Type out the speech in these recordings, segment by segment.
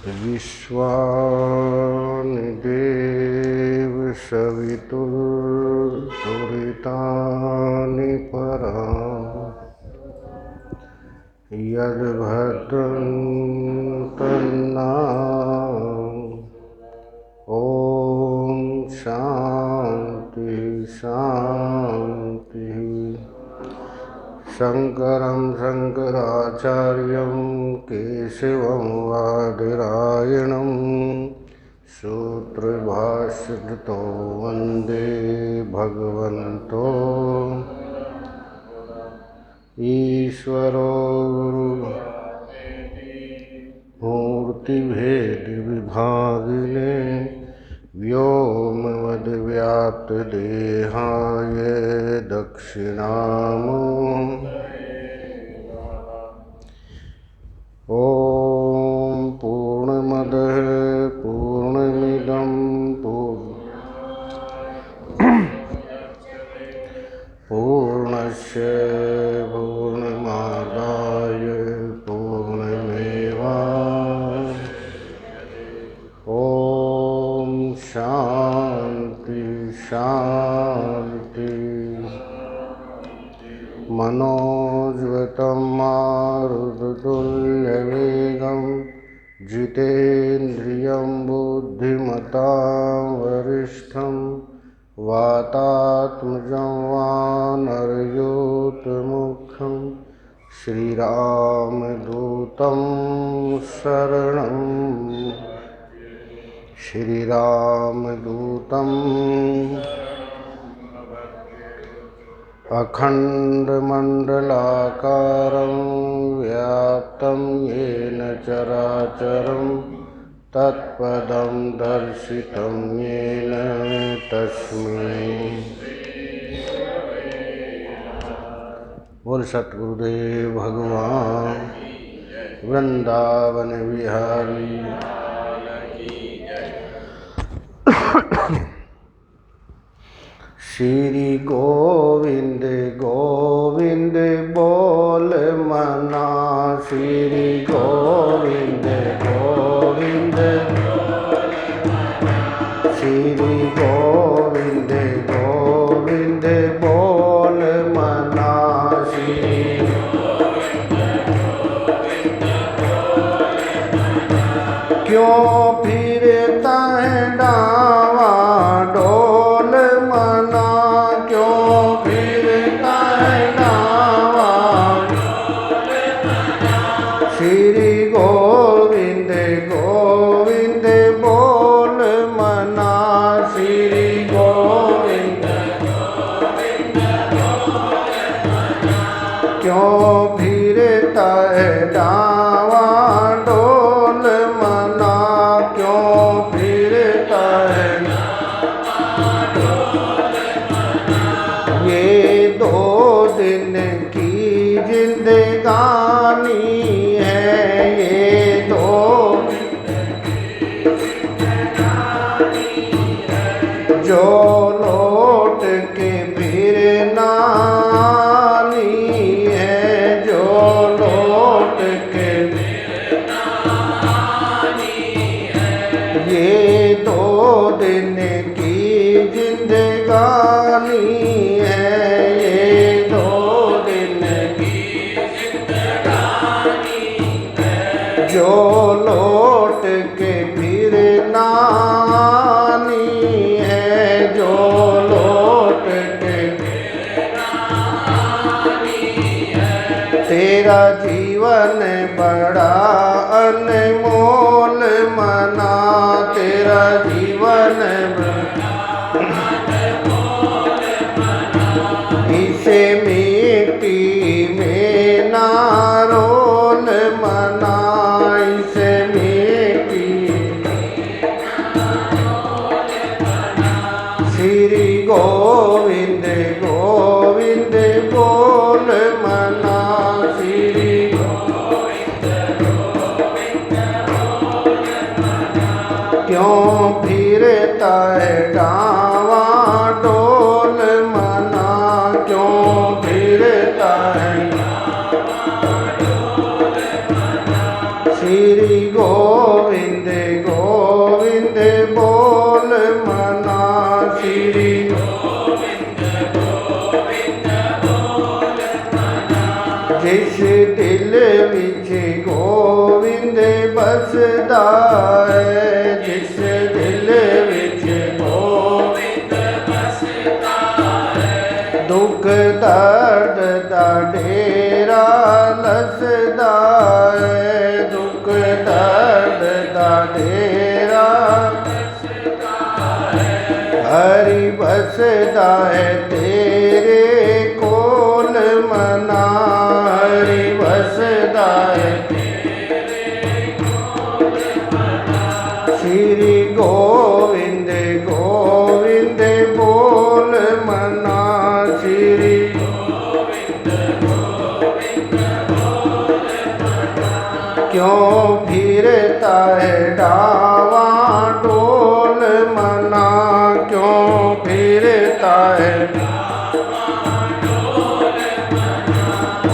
विश्वानि देव सवितुर्दुरितानि पराः यद्भद्रं तन्नाम ॐ शान्ति शान्ति। शंकरं शंकराचार्यं केशवं वादरायणं सूत्रभाष्यकृतो वन्दे भगवन्तो ईश्वरो मूर्तिभेद विभागिने व्योमवद्व्याप्तदेहाय दक्षिणामूर्तये। ॐ पूर्णमदः पूर्णमिदं पूर्णस्य पूर्णमादाय पूर्णमेवावशिष्यते। ॐ शान्ति शान्ति। मनोजवतं मारुततुल्यवेगं जितेन्द्रियं बुद्धिमतां वरिष्ठं वातात्मजं वानरयूतमुखं श्रीरामदूतं शरणं अखण्डमण्डलाकारं व्याप्तं येन चराचरं तत्पदं दर्शितं येन तस्मै। बोल सतगुरुदेव भगवान वृंदावन विहारी। श्री गोविंद गोविंद बोल मना, श्री गोविंद गोविंद, श्री गोविंद गोविंद बोल मना, श्री क्यों फिरता है डावा डोल मना, क्यों फिरता है डावा डोल मना, श्री गोविंद गोविंद बोल मना, श्री गोविंद गोविंद बोल मना, क्यों फिरता है डावा डोल मना, क्यों फिरता है डावा डोल मना। ये दो दिन की जिंदगानी है, ये दो दिन की जिंदगानी है, जो लौट के फिर नानी है, जो लौट के फिर नानी है। ये दो दिन की जिंदगानी है, ये दो दिन की जिंदगानी है, जो लौट के फिर नानी है, जो लौट के फिर नानी है। तेरा जीवन बड़ा अनमोल मना, तेरा जीवन बड़ा अनमोल मना, इसे मिट्टी में ना रोल मना, इसे मिट्टी में ना रोल मना। श्री गोविंद गोविंद बोल मना, श्री गोविंद गोविंद बोल मना, क्यों फिरता है डावा डोल मना, क्यों फिरता है डावा डोल मना, श्री गोविंद बसदा है, जिस दिल विच गोविंद बसदा है, दुख दर्द दा डेरा लसदा है, दुख दर्द दा डेरा लसदा है, हरि बसदा है तेरे कोल मना, हरि बसदा है तेरे कोल मना, श्री गोविंद गोविंद बोल मना, श्री गोविंद गोविंद बोल मना, क्यों फिरता है डावा डोल मना, क्यों फिरता है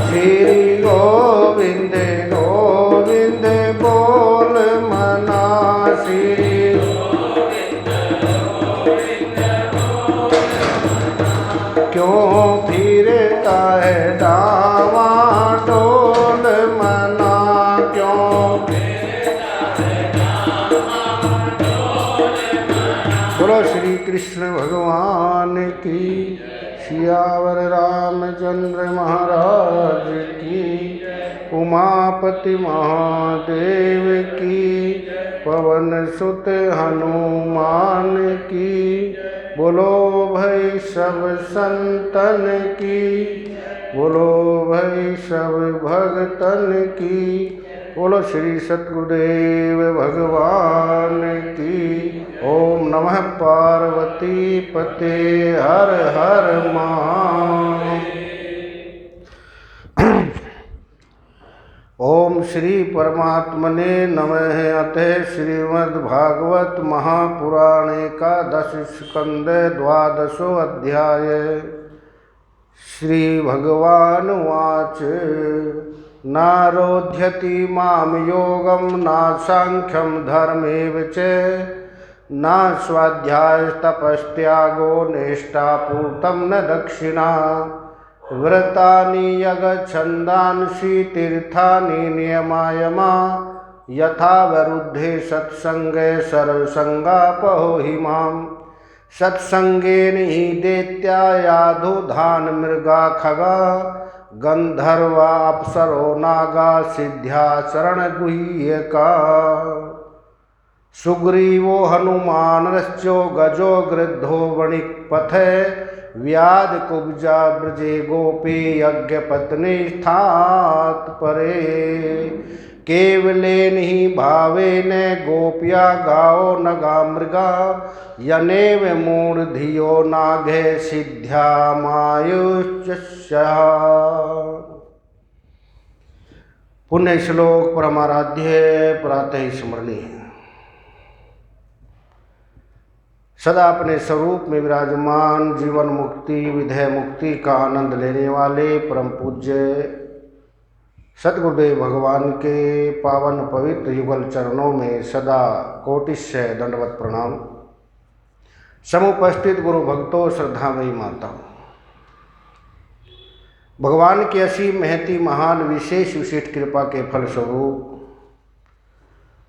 श्री गोविंद गोविंद बोल मना, श्री गोविंद गोविंद बोल मना, क्यों फिरता है डावा डोल मना, क्यों फिरता है डावा डोल मना। बोलो श्री कृष्ण भगवान की, सियावर रामचंद्र महाराज की, उमापति महादेव की, पवन सुत हनुमान की, बोलो भाई सब संतन की, बोलो भाई सब भगतन की, बोलो श्री सतगुरुदेव भगवान की। ओम नमः पार्वती पते हर हर महादेव। ओम श्री परमात्मने नमः। अतः श्रीमद्भागवत महापुराणे का 10 स्कंद 12 अध्याय। श्री भगवान वाच नारोध्यति माम योगम ना सांख्यम धर्मेव च ना स्वाध्याय तपस्त्यागो निष्ठापूर्तम न दक्षिणा व्रतानि यगच्छन्दांसि तीर्थानि नियमायमा यथा वरुद्धे सत्संगे सर्वसंगापहो हि माम् सत्संगेन हि दैत्या याधुधान मृगा खगा गंधर्वा अप्सरो नागा सिद्ध्या शरण गुह्यका सुग्रीवो हनुमानश्चो गजो गृद्धो वणिक पथे व्याध कुब्जा ब्रजे गोपी यज्ञपत्नी स्थात परे केवलेन ही भावेन गोप्या गाओ नगा मृगा यनेव मूर्धियो नाघे सिद्ध्या मायुश्च। पुण्य श्लोक परमाराध्य प्रातः स्मरणीय। सदा अपने स्वरूप में विराजमान जीवन मुक्ति विधेय मुक्ति का आनंद लेने वाले परम पूज्य सद्गुरुदेव भगवान के पावन पवित्र युगल चरणों में सदा कोटिशय दंडवत प्रणाम। समुपस्थित गुरु भक्तों श्रद्धामयी माताओं, भगवान की असीम महती महान विशेष विशिष्ट कृपा के फलस्वरूप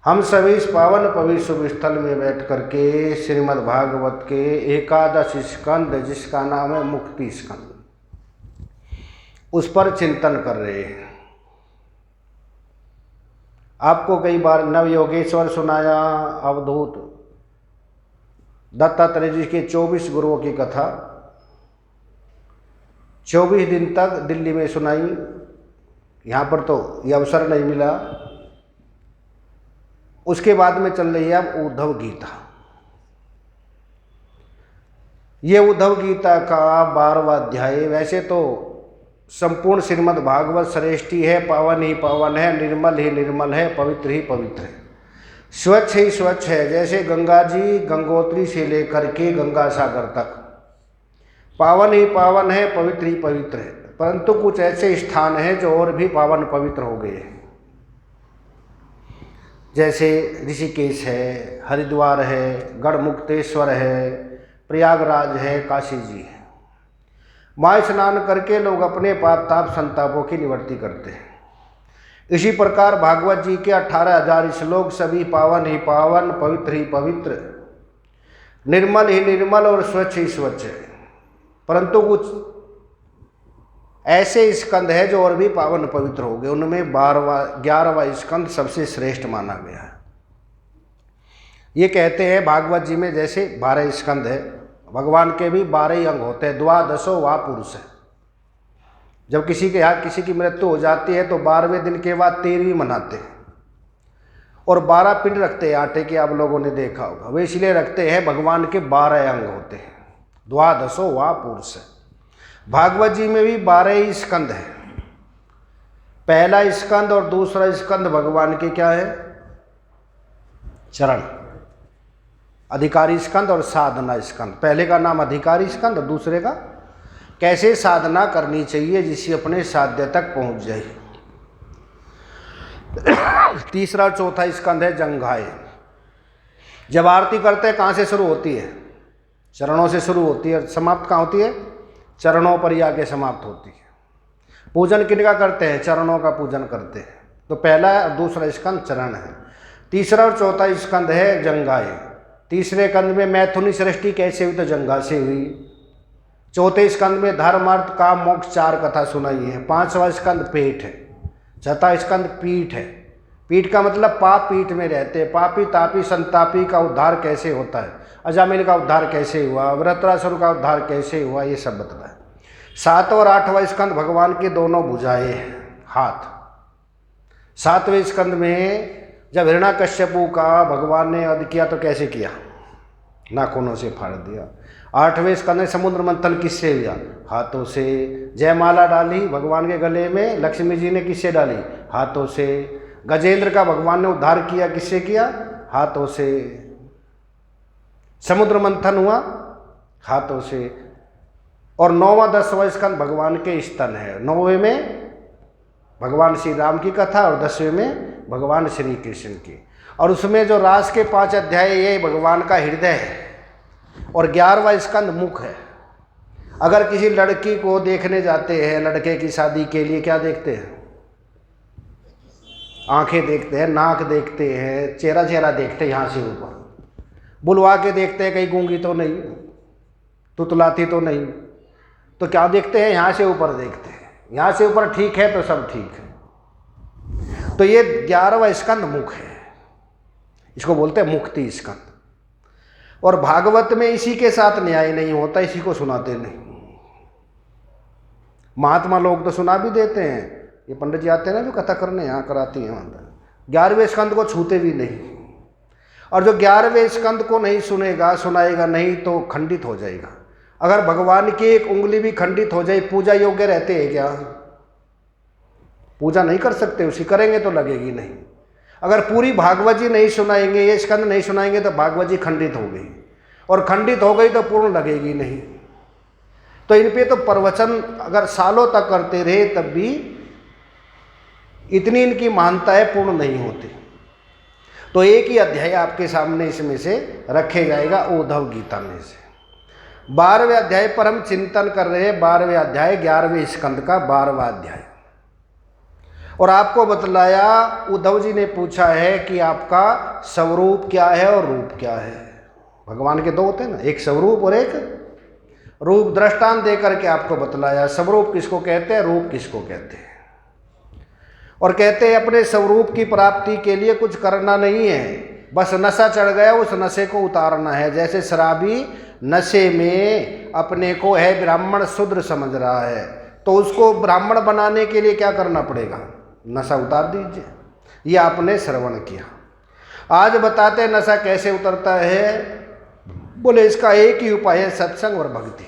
हम सभी इस पावन पवित्र शुभ स्थल में बैठ करके श्रीमद् भागवत के 11 स्कंद जिसका नाम है मुक्ति स्कंद, उस पर चिंतन कर रहे हैं। आपको कई बार नवयोगेश्वर सुनाया, अवधूत दत्तात्रेय जी के 24 गुरुओं की कथा 24 दिन तक दिल्ली में सुनाई। यहाँ पर तो ये अवसर नहीं मिला। उसके बाद में चल रही है अब उद्धव गीता। ये उद्धव गीता का 12वां अध्याय। वैसे तो संपूर्ण श्रीमद् भागवत श्रेष्ठी है, पावन ही पावन है, निर्मल ही निर्मल है, पवित्र ही पवित्र है, स्वच्छ ही स्वच्छ है। जैसे गंगा जी गंगोत्री से लेकर के गंगा सागर तक पावन ही पावन है, पवित्र ही पवित्र है। परंतु कुछ ऐसे स्थान हैं जो और भी पावन पवित्र हो गए हैं। जैसे ऋषिकेश है, हरिद्वार है, गढ़मुक्तेश्वर है, प्रयागराज है, काशी जी है। वहाँ स्नान करके लोग अपने पाप ताप संतापों की निवृत्ति करते हैं। इसी प्रकार भागवत जी के 18,000 श्लोक सभी पावन ही पावन, पवित्र ही पवित्र, निर्मल ही निर्मल और स्वच्छ ही स्वच्छ है। परंतु कुछ ऐसे स्कंद है जो और भी पावन पवित्र हो गए। उनमें 11वां स्कंद सबसे श्रेष्ठ माना गया है। ये कहते हैं भागवत जी में जैसे 12 स्कंद है, भगवान के भी 12 ही अंग होते हैं। द्वादशो वा पुरुष है। जब किसी के यहाँ किसी की मृत्यु हो जाती है तो 12वें दिन के बाद 13वीं मनाते हैं और 12 पिंड रखते हैं आटे के। आप लोगों ने देखा होगा, वे इसलिए रखते हैं भगवान के 12 अंग होते हैं। द्वादशो वा पुरुष है। भागवत जी में भी 12 ही स्कंद है। पहला स्कंद और दूसरा स्कंद भगवान के क्या है? चरण। अधिकारी स्कंद और साधना स्कंद। पहले का नाम अधिकारी स्कंद और दूसरे का कैसे साधना करनी चाहिए जिससे अपने साध्य तक पहुंच जाए। तीसरा और चौथा स्कंद है जंघाएं। जब आरती करते हैं कहाँ से शुरू होती है? चरणों से शुरू होती है। समाप्त कहाँ होती है? चरणों पर ही आके समाप्त होती है। पूजन किनका करते हैं? चरणों का पूजन करते हैं। तो पहला और दूसरा स्कंद चरण है। तीसरा और चौथा स्कंद है जंघाएं। तीसरे स्कंद में मैथुनी सृष्टि कैसे हुई? तो जंघा से हुई। चौथे स्कंद में धर्म अर्थ काम मोक्ष 4 कथा सुनाई है। 5वां स्कंद पेट है। छठा स्कंद पीठ है। पीठ का मतलब पाप पीठ में रहते हैं। पापी तापी संतापी का उद्धार कैसे होता है, अजामिल का उद्धार कैसे हुआ, वृत्रासुर का उद्धार कैसे हुआ, ये सब बतलाए। 7वां और 8वां स्कंद भगवान के दोनों भुजाएं हैं, हाथ। 7वें स्कंद में जब हिरण्याकश्यपु का भगवान ने वध किया तो कैसे किया? नाखूनों से फाड़ दिया। 8वें स्कंद में समुद्र मंथन किससे हुआ? हाथों से। जयमाला डाली भगवान के गले में, लक्ष्मी जी ने किससे डाली? हाथों से। गजेंद्र का भगवान ने उद्धार किया, किससे किया? हाथों से। समुद्र मंथन हुआ हाथों से। और 9वां 10वां स्कंद भगवान के स्तन है। 9वें में भगवान श्री राम की कथा और 10वें में भगवान श्री कृष्ण की। और उसमें जो रास के 5 अध्याय ये भगवान का हृदय है। और 11वां स्कंद मुख है। अगर किसी लड़की को देखने जाते हैं, लड़के की शादी के लिए, क्या देखते हैं? आंखें देखते हैं, नाक देखते हैं, चेहरा चेहरा देखते हैं, यहाँ से ऊपर बुलवा के देखते हैं कहीं गूंगी तो नहीं, तुतलाती तो नहीं। तो क्या देखते हैं? यहाँ से ऊपर देखते हैं। यहाँ से ऊपर ठीक है तो सब ठीक है। तो ये 11वां स्कंद मुख है। इसको बोलते हैं मुक्ति स्कंद। और भागवत में इसी के साथ न्याय नहीं होता, इसी को सुनाते नहीं। महात्मा लोग तो सुना भी देते हैं। ये पंडित जी आते हैं ना जो कथा करने, यहाँ कराती हैं, 11वें स्कंद को छूते भी नहीं। और जो 11वें स्कंद को नहीं सुनेगा, सुनाएगा नहीं तो खंडित हो जाएगा। अगर भगवान की एक उंगली भी खंडित हो जाए, पूजा योग्य रहते हैं क्या? पूजा नहीं कर सकते, उसी करेंगे तो लगेगी नहीं। अगर पूरी भागवत जी नहीं सुनाएंगे, ये स्कंद नहीं सुनाएंगे तो भागवत जी खंडित हो गई, और खंडित हो गई तो पूर्ण लगेगी नहीं। तो इन पे तो प्रवचन अगर सालों तक करते रहे तब भी इतनी इनकी महानताएं पूर्ण नहीं होती। तो एक ही अध्याय आपके सामने इसमें से रखे जाएगा, उद्धव गीता में से। 12वें अध्याय पर हम चिंतन कर रहे हैं। 12वें अध्याय 11वें स्कंद का 12वां अध्याय। और आपको बतलाया, उद्धव जी ने पूछा है कि आपका स्वरूप क्या है और रूप क्या है। भगवान के 2 होते हैं ना, एक स्वरूप और एक रूप। दृष्टांत देकर के आपको बतलाया स्वरूप किसको कहते हैं, रूप किसको कहते हैं। और कहते हैं अपने स्वरूप की प्राप्ति के लिए कुछ करना नहीं है, बस नशा चढ़ गया, उस नशे को उतारना है। जैसे शराबी नशे में अपने को है ब्राह्मण शूद्र समझ रहा है, तो उसको ब्राह्मण बनाने के लिए क्या करना पड़ेगा? नशा उतार दीजिए। ये आपने श्रवण किया। आज बताते हैं नशा कैसे उतरता है। बोले इसका एक ही उपाय है, सत्संग और भक्ति।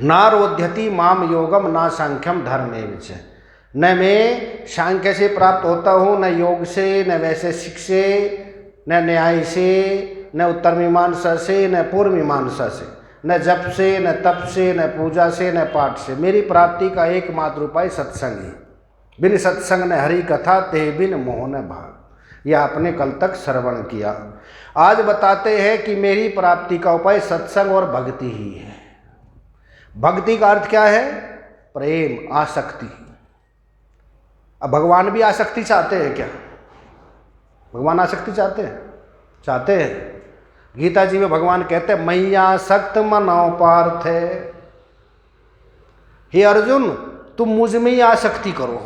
ना रोध्यति माम योगम ना सांख्यम धर्मेव च। न मैं सांख्य से प्राप्त होता हूँ, न योग से, न वैशेषिक से, न न्याय से, न उत्तर मीमांसा से, न पूर्व मीमांसा से, न जप से, न तप से, न पूजा से, न पाठ से। मेरी प्राप्ति का एकमात्र उपाय सत्संग ही। बिन सत्संग न हरि कथा, ते बिन मोह न भाग। यह आपने कल तक श्रवण किया। आज बताते हैं कि मेरी प्राप्ति का उपाय सत्संग और भक्ति ही है। भक्ति का अर्थ क्या है? प्रेम, आसक्ति। अब भगवान भी आसक्ति चाहते हैं क्या? भगवान आसक्ति चाहते हैं? चाहते हैं। गीता जी में भगवान कहते हैं मैया सक्त मनो पार्थ। हे अर्जुन, तुम मुझ में ही आसक्ति करो।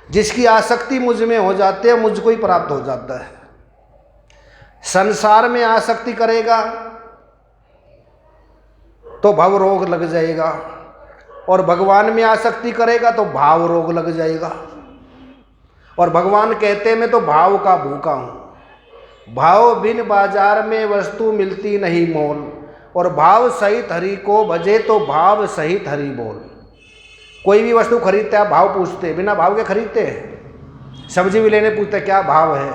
जिसकी आसक्ति मुझ में हो जाती है मुझको ही प्राप्त हो जाता है। संसार में आसक्ति करेगा तो भव रोग लग जाएगा, और भगवान में आसक्ति करेगा तो भाव रोग लग जाएगा। और भगवान कहते हैं मैं तो भाव का भूखा हूं। भाव बिन बाजार में वस्तु मिलती नहीं मोल, और भाव सहित हरि को भजे तो भाव सहित हरि बोल। कोई भी वस्तु खरीदते हैं भाव पूछते, बिना भाव के खरीदते हैं। सब्जी भी लेने पूछते क्या भाव है।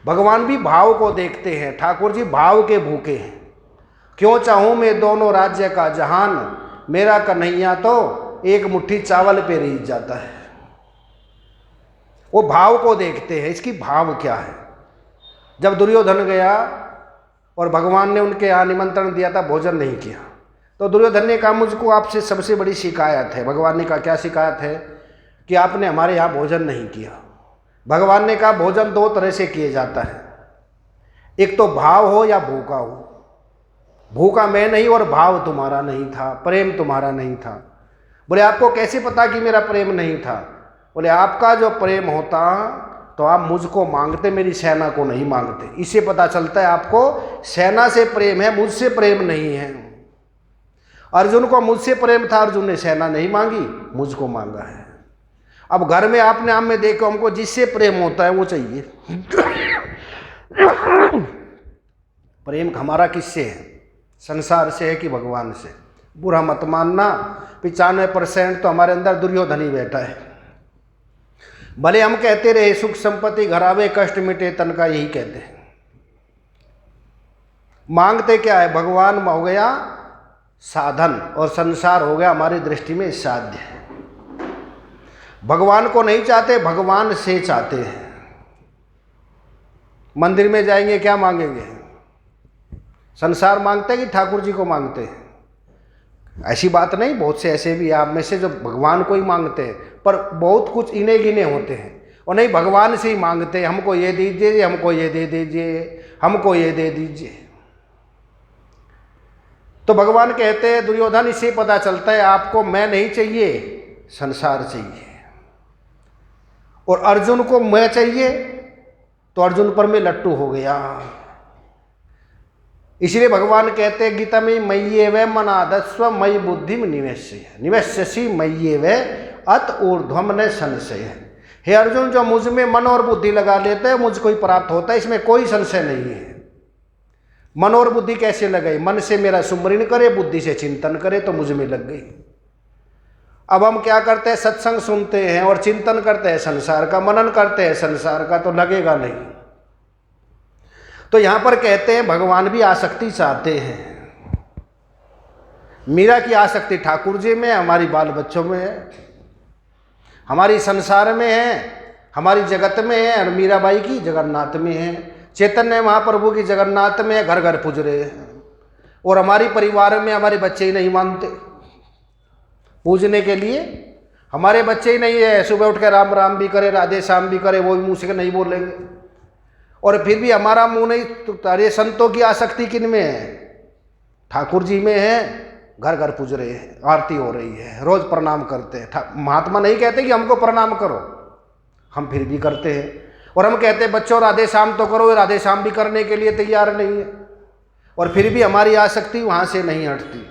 भगवान भी भाव को देखते हैं। ठाकुर जी भाव के भूखे हैं। क्यों चाहूं मैं दोनों राज्य का जहान, मेरा कन्हैया तो एक मुट्ठी चावल पे रीझ जाता है। वो भाव को देखते हैं, इसकी भाव क्या है। जब दुर्योधन गया और भगवान ने उनके यहाँ निमंत्रण दिया था, भोजन नहीं किया, तो दुर्योधन ने कहा मुझको आपसे सबसे बड़ी शिकायत है। भगवान ने कहा क्या शिकायत है? कि आपने हमारे यहाँ भोजन नहीं किया। भगवान ने कहा भोजन दो तरह से किए जाता है, एक तो भाव हो या भूखा हो। भूखा मैं नहीं और भाव तुम्हारा नहीं था, प्रेम तुम्हारा नहीं था। बोले आपको कैसे पता कि मेरा प्रेम नहीं था? बोले आपका जो प्रेम होता तो आप मुझको मांगते, मेरी सेना को नहीं मांगते। इससे पता चलता है आपको सेना से प्रेम है, मुझसे प्रेम नहीं है। अर्जुन को मुझसे प्रेम था, अर्जुन ने सेना नहीं मांगी, मुझको मांगा है। अब घर में आपने आम में देखो, हमको जिससे प्रेम होता है वो चाहिए। प्रेम हमारा किससे है? संसार से है कि भगवान से? बुरा मत मानना, 95% तो हमारे अंदर दुर्योधन ही बैठा है। भले हम कहते रहे सुख संपत्ति घर आवे कष्ट मिटे तन का, यही कहते हैं। मांगते क्या है? भगवान हो गया साधन और संसार हो गया हमारी दृष्टि में साध्य है। भगवान को नहीं चाहते, भगवान से चाहते हैं। मंदिर में जाएंगे क्या मांगेंगे? संसार मांगते हैं कि ठाकुर जी को मांगते हैं? ऐसी बात नहीं, बहुत से ऐसे भी आप में से जो भगवान को ही मांगते हैं, पर बहुत कुछ इन्हें गिने होते हैं। और नहीं, भगवान से ही मांगते हैं, हमको ये दीजिए, हमको ये दे दीजिए, हमको ये दे दीजिए। तो भगवान कहते हैं दुर्योधन, इससे पता चलता है आपको मैं नहीं चाहिए, संसार चाहिए। और अर्जुन को मैं चाहिए तो अर्जुन पर मैं लट्टू हो गया। इसलिए भगवान कहते हैं गीता में मय्येव मनाधस्व मयि बुद्धिम निवेश्य निवेश्यसि मय्येव अत ऊर्ध्वम न संशय। हे अर्जुन, जो मुझ में मन और बुद्धि लगा लेते हैं मुझको ही प्राप्त होता है, इसमें कोई संशय नहीं है। मन और बुद्धि कैसे लगाई? मन से मेरा सुमरण करे, बुद्धि से चिंतन करे तो मुझ में लग गई। अब हम क्या करते हैं? सत्संग सुनते हैं और चिंतन करते हैं संसार का, मनन करते हैं संसार का, तो लगेगा नहीं। तो यहां पर कहते हैं भगवान भी आसक्ति चाहते हैं। मीरा की आसक्ति ठाकुर जी में, हमारी बाल बच्चों में है, हमारी संसार में है, हमारी जगत में है, और मीराबाई की जगन्नाथ में है। चैतन्य महाप्रभु की जगन्नाथ में है, घर घर पूज रहे हैं। और हमारी परिवार में हमारे बच्चे ही नहीं मानते पूजने के लिए। हमारे बच्चे ही नहीं है, सुबह उठ कर राम राम भी करे, राधे श्याम भी करे, वो भी मुँह से नहीं बोलेंगे। और फिर भी हमारा मुंह नहीं। तो अरे संतों की आसक्ति किन में है? ठाकुर जी में है, घर घर पूज रहे हैं, आरती हो रही है, रोज प्रणाम करते हैं। महात्मा नहीं कहते कि हमको प्रणाम करो, हम फिर भी करते हैं। और हम कहते हैं बच्चों राधे श्याम तो करो, राधे श्याम भी करने के लिए तैयार नहीं है, और फिर भी हमारी आसक्ति वहाँ से नहीं हटती।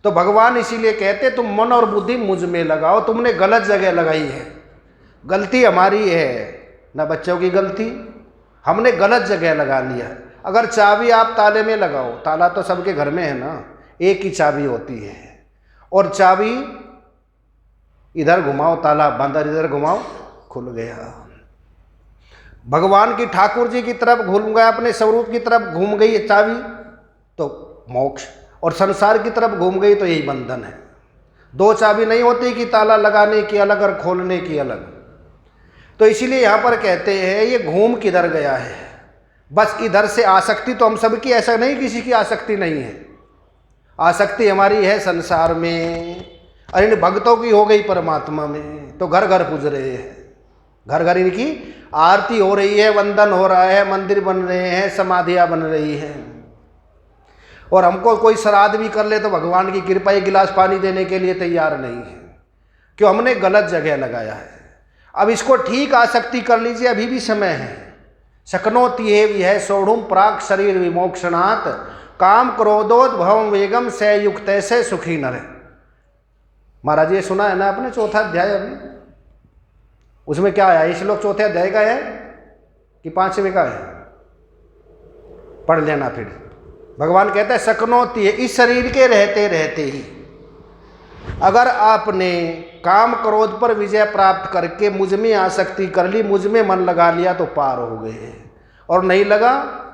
तो भगवान इसीलिए कहते तुम मन और बुद्धि मुझ में लगाओ, तुमने गलत जगह लगाई है। गलती हमारी है, ना बच्चों की गलती, हमने गलत जगह लगा लिया। अगर चाबी आप ताले में लगाओ, ताला तो सबके घर में है ना, एक ही चाबी होती है, और चाबी इधर घुमाओ ताला बंद, इधर घुमाओ खुल गया। भगवान की ठाकुर जी की तरफ घूम गया, अपने स्वरूप की तरफ घूम गई चाबी तो मोक्ष, और संसार की तरफ घूम गई तो यही बंधन है। दो चाबी नहीं होती कि ताला लगाने की अलग और खोलने की अलग। तो इसीलिए यहाँ पर कहते हैं ये घूम किधर गया है, बस इधर से आसक्ति तो हम सबकी, ऐसा नहीं किसी की आसक्ति नहीं है। आसक्ति हमारी है संसार में, और इन भक्तों की हो गई परमात्मा में, तो घर घर पूज रहे हैं, घर घर इनकी आरती हो रही है, वंदन हो रहा है, मंदिर बन रहे हैं, समाधियाँ बन रही हैं। और हमको कोई श्राद्ध भी कर ले तो भगवान की कृपा एक गिलास पानी देने के लिए तैयार नहीं है, क्यों? हमने गलत जगह लगाया है। अब इसको ठीक आसक्ति कर लीजिए, अभी भी समय है। शक्नोति एव यह सोढ़ुम प्राक शरीर विमोक्षणात् काम क्रोधोद्भवम वेगम से युक्त से सुखी नर। महाराज ये सुना है ना आपने चौथा अध्याय? अभी उसमें क्या है? ये श्लोक चौथे अध्याय का है कि पांचवें का है? पढ़ लेना फिर। भगवान कहते हैं शक्नोति है, इस शरीर के रहते रहते ही अगर आपने काम क्रोध पर विजय प्राप्त करके मुझ में आसक्ति कर ली, मुझ में मन लगा लिया तो पार हो गए, और नहीं लगा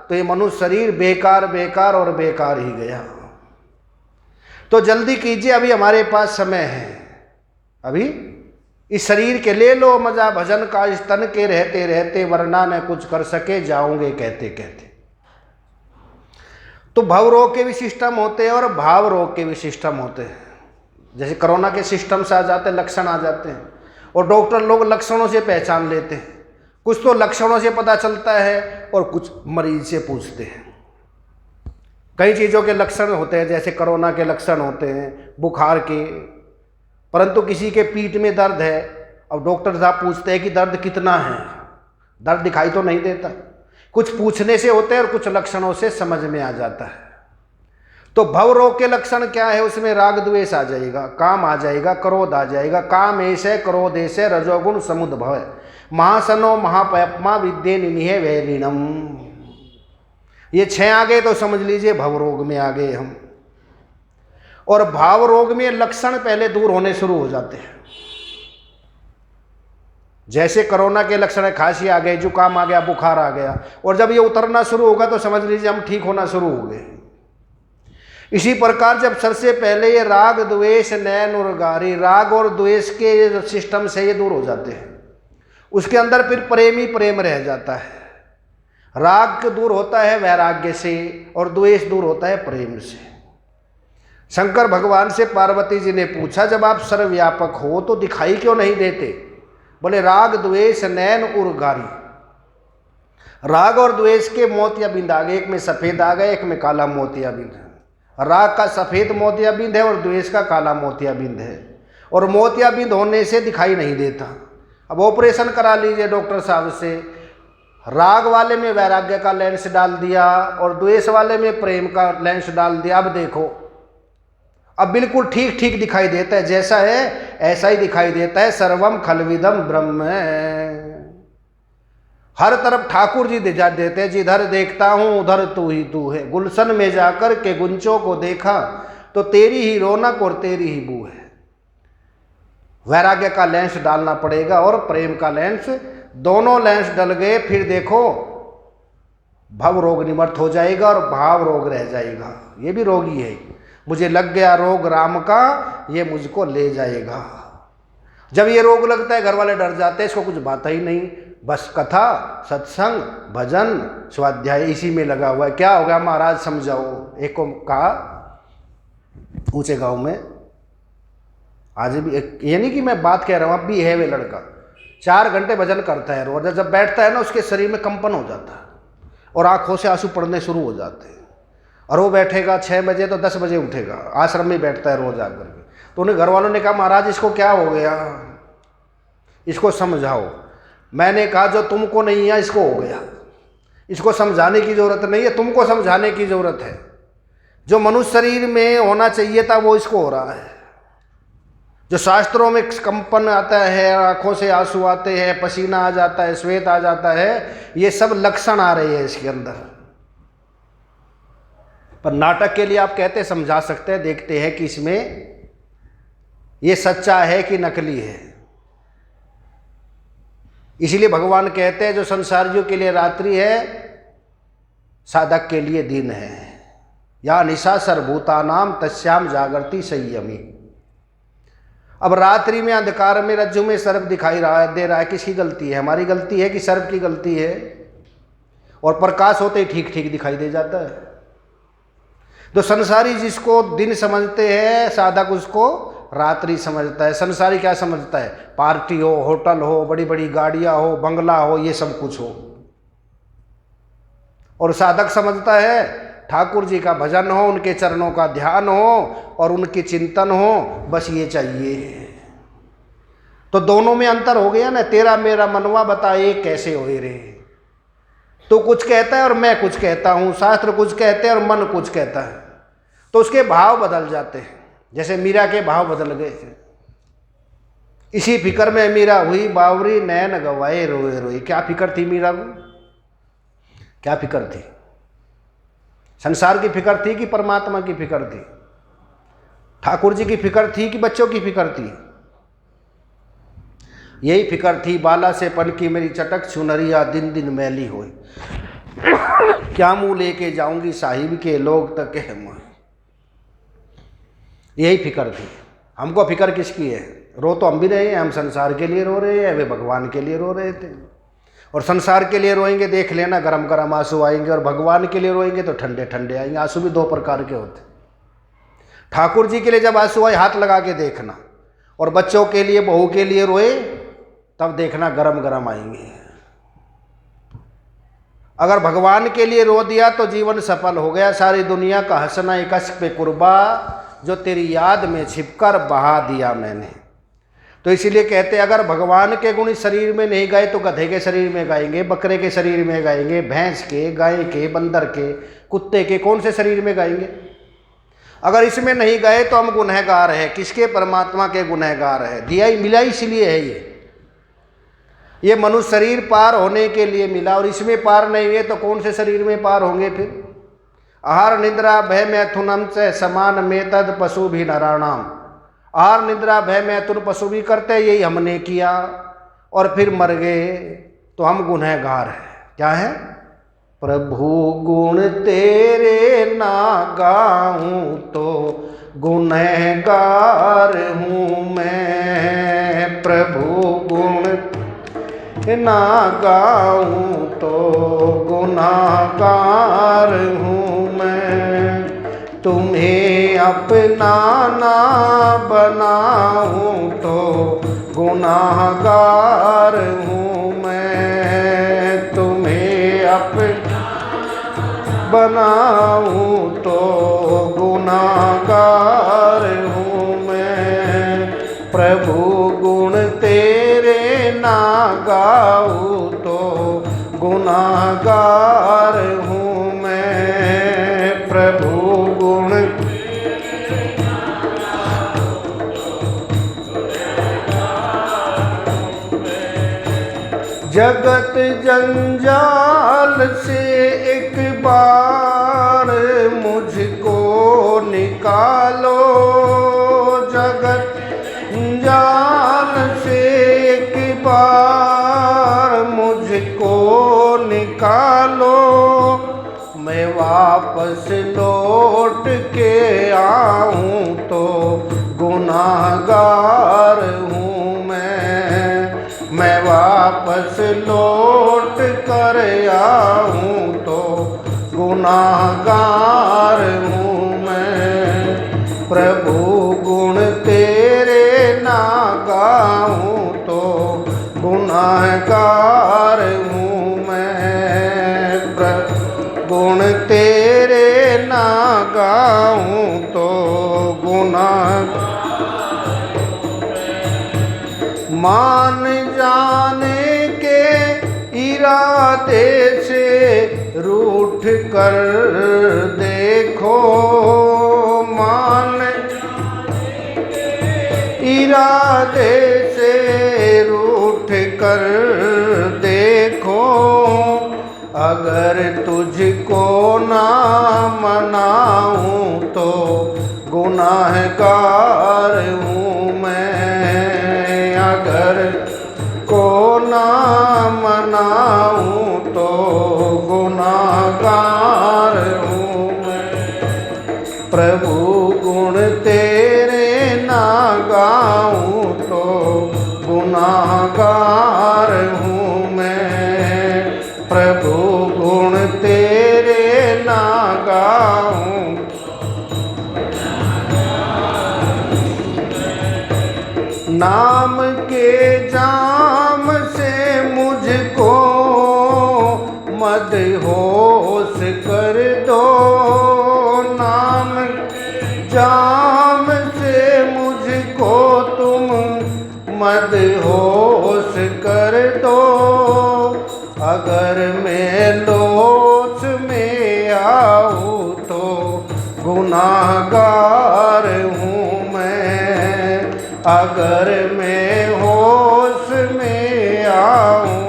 तो ये मनुष्य शरीर बेकार बेकार और बेकार ही गया। तो जल्दी कीजिए, अभी हमारे पास समय है, अभी इस शरीर के ले लो मजा भजन का, इस तन के रहते रहते वरना न कुछ कर सके जाओगे कहते कहते। तो भव रोग के भी सिस्टम होते हैं और भाव रोग के भी सिस्टम होते हैं। जैसे कोरोना के सिस्टम से आ जाते हैं, लक्षण आ जाते हैं, और डॉक्टर लोग लक्षणों से पहचान लेते हैं। कुछ तो लक्षणों से पता चलता है और कुछ मरीज से पूछते हैं। कई चीज़ों के लक्षण होते हैं, जैसे कोरोना के लक्षण होते हैं बुखार के, परंतु किसी के पीठ में दर्द है, अब डॉक्टर साहब पूछते हैं कि दर्द कितना है, दर्द दिखाई तो नहीं देता। कुछ पूछने से होते हैं और कुछ लक्षणों से समझ में आ जाता है। तो भव रोग के लक्षण क्या है? उसमें राग द्वेष आ जाएगा, काम आ जाएगा, क्रोध आ जाएगा। काम ऐसे क्रोध ऐसे रजोगुण समुद्भव महासनो महापयपमा विद्ये निनिहे वैरिणम। ये 6 आ गए तो समझ लीजिए भव रोग में आ गए हम। और भाव रोग में लक्षण पहले दूर होने शुरू हो जाते हैं। जैसे कोरोना के लक्षण है, खांसी आ गई, जुकाम आ गया, बुखार आ गया, और जब ये उतरना शुरू होगा तो समझ लीजिए हम ठीक होना शुरू हो गए। इसी प्रकार जब सबसे पहले ये राग द्वेष नैन और गारी, राग और द्वेष के सिस्टम से ये दूर हो जाते हैं, उसके अंदर फिर प्रेम ही प्रेम रह जाता है। राग दूर होता है वैराग्य से और द्वेष दूर होता है प्रेम से। शंकर भगवान से पार्वती जी ने पूछा, जब आप सर्वव्यापक हो तो दिखाई क्यों नहीं देते? बोले राग द्वेष नैन और गारी। राग और द्वेष के मोतिया बिंद आ गए, एक में सफेद आ गए, एक में काला मोतिया बिंद। राग का सफेद मोतिया बिंद है और द्वेष का काला मोतिया बिंद है, और मोतिया बिंद होने से दिखाई नहीं देता। अब ऑपरेशन करा लीजिए डॉक्टर साहब से, राग वाले में वैराग्य का लेंस डाल दिया और द्वेष वाले में प्रेम का लेंस डाल दिया। अब देखो, अब बिल्कुल ठीक ठीक दिखाई देता है, जैसा है ऐसा ही दिखाई देता है। सर्वम खलविदम ब्रह्म, हर तरफ ठाकुर जी दिखा देते हैं। जिधर देखता हूं उधर तू ही तू है। गुलशन में जाकर के गुंचों को देखा तो तेरी ही रौनक और तेरी ही बू है। वैराग्य का लेंस डालना पड़ेगा और प्रेम का लेंस, दोनों लेंस डल गए, फिर देखो भव रोग निमर्त हो जाएगा और भाव रोग रह जाएगा। ये भी रोगी है, मुझे लग गया रोग राम का, ये मुझको ले जाएगा। जब ये रोग लगता है घर वाले डर जाते हैं, इसको कुछ बात ही नहीं, बस कथा सत्संग भजन स्वाध्याय इसी में लगा हुआ है। क्या हो गया महाराज समझाओ। एक को कहा ऊंचे गांव में, आज भी ये नहीं कि मैं बात कह रहा हूँ, अब भी है वे लड़का 4 घंटे भजन करता है रोज। जब बैठता है ना उसके शरीर में कंपन हो जाता है और आंखों से आंसू पड़ने शुरू हो जाते हैं। और वो बैठेगा 6 बजे तो 10 बजे उठेगा, आश्रम में बैठता है रोज आकर के। तो उन्हें घर वालों ने कहा महाराज इसको क्या हो गया, इसको समझाओ। मैंने कहा जो तुमको नहीं है इसको हो गया, इसको समझाने की ज़रूरत नहीं है, तुमको समझाने की ज़रूरत है। जो मनुष्य शरीर में होना चाहिए था वो इसको हो रहा है। जो शास्त्रों में कंपन आता है, आंखों से आंसू आते हैं, पसीना आ जाता है, श्वेत आ जाता है, ये सब लक्षण आ रहे हैं इसके अंदर। पर नाटक के लिए आप कहते समझा सकते हैं, देखते हैं कि इसमें ये सच्चा है कि नकली है। इसलिए भगवान कहते हैं जो संसारियों के लिए रात्रि है साधक के लिए दिन है। या निशा सर्वभूतानाम तस्याम जागृति संयमी। अब रात्रि में अंधकार में रज्जु में सर्प दिखाई दे रहा है, किसकी गलती है? हमारी गलती है कि सर्प की गलती है? और प्रकाश होते ही ठीक ठीक दिखाई दे जाता है। तो संसारी जिसको दिन समझते हैं, साधक उसको रात्रि समझता है। संसारी क्या समझता है? पार्टी हो, होटल हो, बड़ी बड़ी गाड़ियां हो, बंगला हो, ये सब कुछ हो। और साधक समझता है ठाकुर जी का भजन हो, उनके चरणों का ध्यान हो और उनकी चिंतन हो, बस ये चाहिए। तो दोनों में अंतर हो गया ना। तेरा मेरा मनवा बता एक कैसे होए रे। तो कुछ कहता है और मैं कुछ कहता हूं, शास्त्र कुछ कहते हैं और मन कुछ कहता है, तो उसके भाव बदल जाते हैं। जैसे मीरा के भाव बदल गए। इसी फिक्र में मीरा हुई बावरी, नैन गवाए रोए रोए। क्या फिक्र थी मीरा को? क्या फिक्र थी? संसार की फिक्र थी कि परमात्मा की फिक्र थी? ठाकुर जी की फिक्र थी कि बच्चों की फिक्र थी? यही फिक्र थी। बाला से पन की मेरी चटक चुनरिया दिन दिन मैली होई। क्या मुंह लेके जाऊंगी साहिब के लोग तक है मैं। यही फिक्र थी। हमको फिक्र किसकी है? रो तो हम भी रहे हैं। हम संसार के लिए रो रहे हैं, वे भगवान के लिए रो रहे थे। और संसार के लिए रोएंगे देख लेना गरम गरम आंसू आएंगे, और भगवान के लिए रोएंगे तो ठंडे ठंडे आएंगे। आंसू भी दो प्रकार के होते। ठाकुर जी के लिए जब आंसू आए हाथ लगा के देखना, और बच्चों के लिए बहू के लिए रोए तब देखना गरम गरम आएंगे। अगर भगवान के लिए रो दिया तो जीवन सफल हो गया। सारी दुनिया का हंसना एक अश्क पे कुर्बा, जो तेरी याद में छिपकर बहा दिया मैंने। तो इसीलिए कहते हैं अगर भगवान के गुण शरीर में नहीं गाए तो गधे के शरीर में गाएंगे, बकरे के शरीर में गाएंगे, भैंस के, गाय के, बंदर के, कुत्ते के, कौन से शरीर में गाएंगे? अगर इसमें नहीं गए तो हम गुनहगार है। किसके? परमात्मा के गुनहगार है। दिया ही मिला इसलिए है। ये मनुष्य शरीर पार होने के लिए मिला, और इसमें पार नहीं हुए तो कौन से शरीर में पार होंगे फिर? आहार निद्रा भय मैथुनम से समान में तद पशु भी नराणाम। आहार निद्रा भय मैथुन पशु भी करते, यही हमने किया और फिर मर गए तो हम गुनहगार हैं। क्या है? प्रभु गुण तेरे ना गाऊं तो गुनहगार हूँ मैं। प्रभु गुण ना गाऊं तो गुनहगार हूँ मैं। तुम्हें अपना ना बनाऊं तो गुनहगार हूँ मैं। तुम्हें अपना बनाऊं तो गुनहगार हूँ मैं। प्रभु गुण तेरे ना गाऊं तो गुनहगार हूँ मैं। प्रभु गुण जगत जंजाल से एक बार मुझको निकालो। जगत जंजाल से एक बार मुझको निकालो। मैं वापस लौट के आऊं तो गुनहगार हूँ मैं वापस लौट कर आऊं तो गुनहगार हूँ मैं। प्रभु गुण तेरे ना गाऊं तो गुनहगार हूँ मैं। प्रभु गुण तेरे ना गाऊं तो गुनहगार। मान जाने के इरादे से रूठ कर देखो। मान इरादे से रूठ कर देखो। अगर तुझको ना मनाऊं तो गुनहगार हूँ मैं। अगर को ना मनाऊं तो गुनहगार हूँ मैं। प्रभु गुण तेरे ना गाऊं तो गुनहगार हूँ मैं। प्रभु गुण तेरे ना गाऊं। नाम के जाम से मुझको मदहोश कर दो, नाम जाम से मुझको तुम मदहोश कर दो। अगर मैं लोच में आऊँ तो गुनाहगार हूँ मैं, अगर मैं होश में आऊँ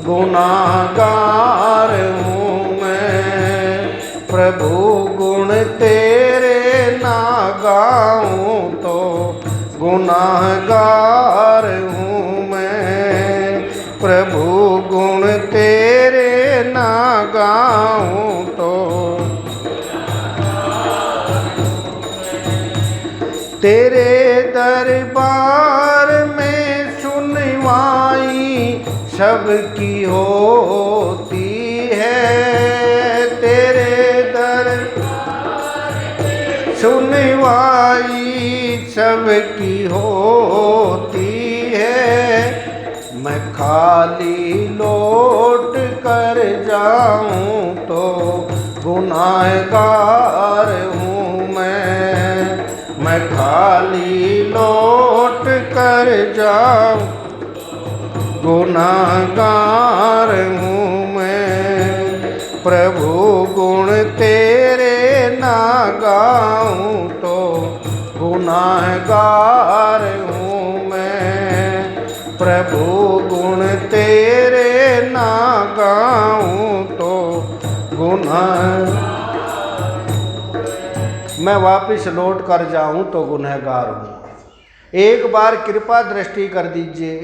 गुनाहगार हूँ मैं। प्रभु गुण तेरे ना गाऊँ तो गुनाहगार हूँ मैं, प्रभु गुण तेरे ना गाऊँ तो। तेरे दरबार में सुनवाई सबकी होती है, तेरे दरबार में सुनवाई सबकी होती है। मैं खाली लौट कर जाऊं तो गुनाहगार हूँ मैं खाली लौट कर जाऊं गुनाहगार हूँ मैं। प्रभु गुण तेरे ना गाऊं तो गुनाहगार हूँ मैं, प्रभु गुण तेरे ना गाऊं तो गुनाह। मैं वापस लौट कर जाऊं तो गुनहगार हूँ। एक बार कृपा दृष्टि कर दीजिए।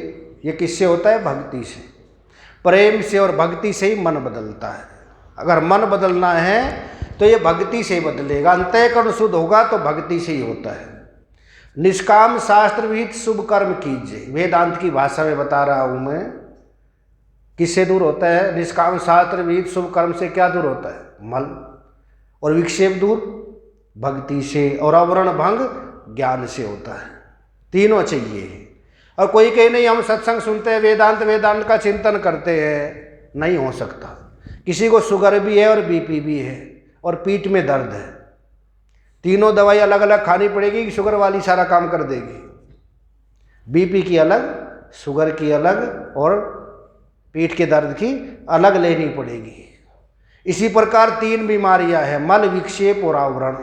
ये किससे होता है? भक्ति से, प्रेम से और भक्ति से ही मन बदलता है। अगर मन बदलना है तो ये भक्ति से ही बदलेगा। अंतःकरण शुद्ध होगा तो भक्ति से ही होता है। निष्काम शास्त्र विहित शुभ कर्म कीजिए। वेदांत की भाषा में बता रहा हूँ मैं। किससे दूर होता है? निष्काम शास्त्र विहित शुभ कर्म से क्या दूर होता है? मल। और विक्षेप दूर भक्ति से, और आवरण भंग ज्ञान से होता है। तीनों चाहिए। और कोई कहे नहीं हम सत्संग सुनते हैं, वेदांत का चिंतन करते हैं, नहीं हो सकता। किसी को शुगर भी है और बीपी भी है और पीठ में दर्द है, तीनों दवाई अलग अलग खानी पड़ेगी कि शुगर वाली सारा काम कर देगी? बीपी की अलग, शुगर की अलग और पीठ के दर्द की अलग लेनी पड़ेगी। इसी प्रकार तीन बीमारियां हैं, मल, विक्षेप और आवरण।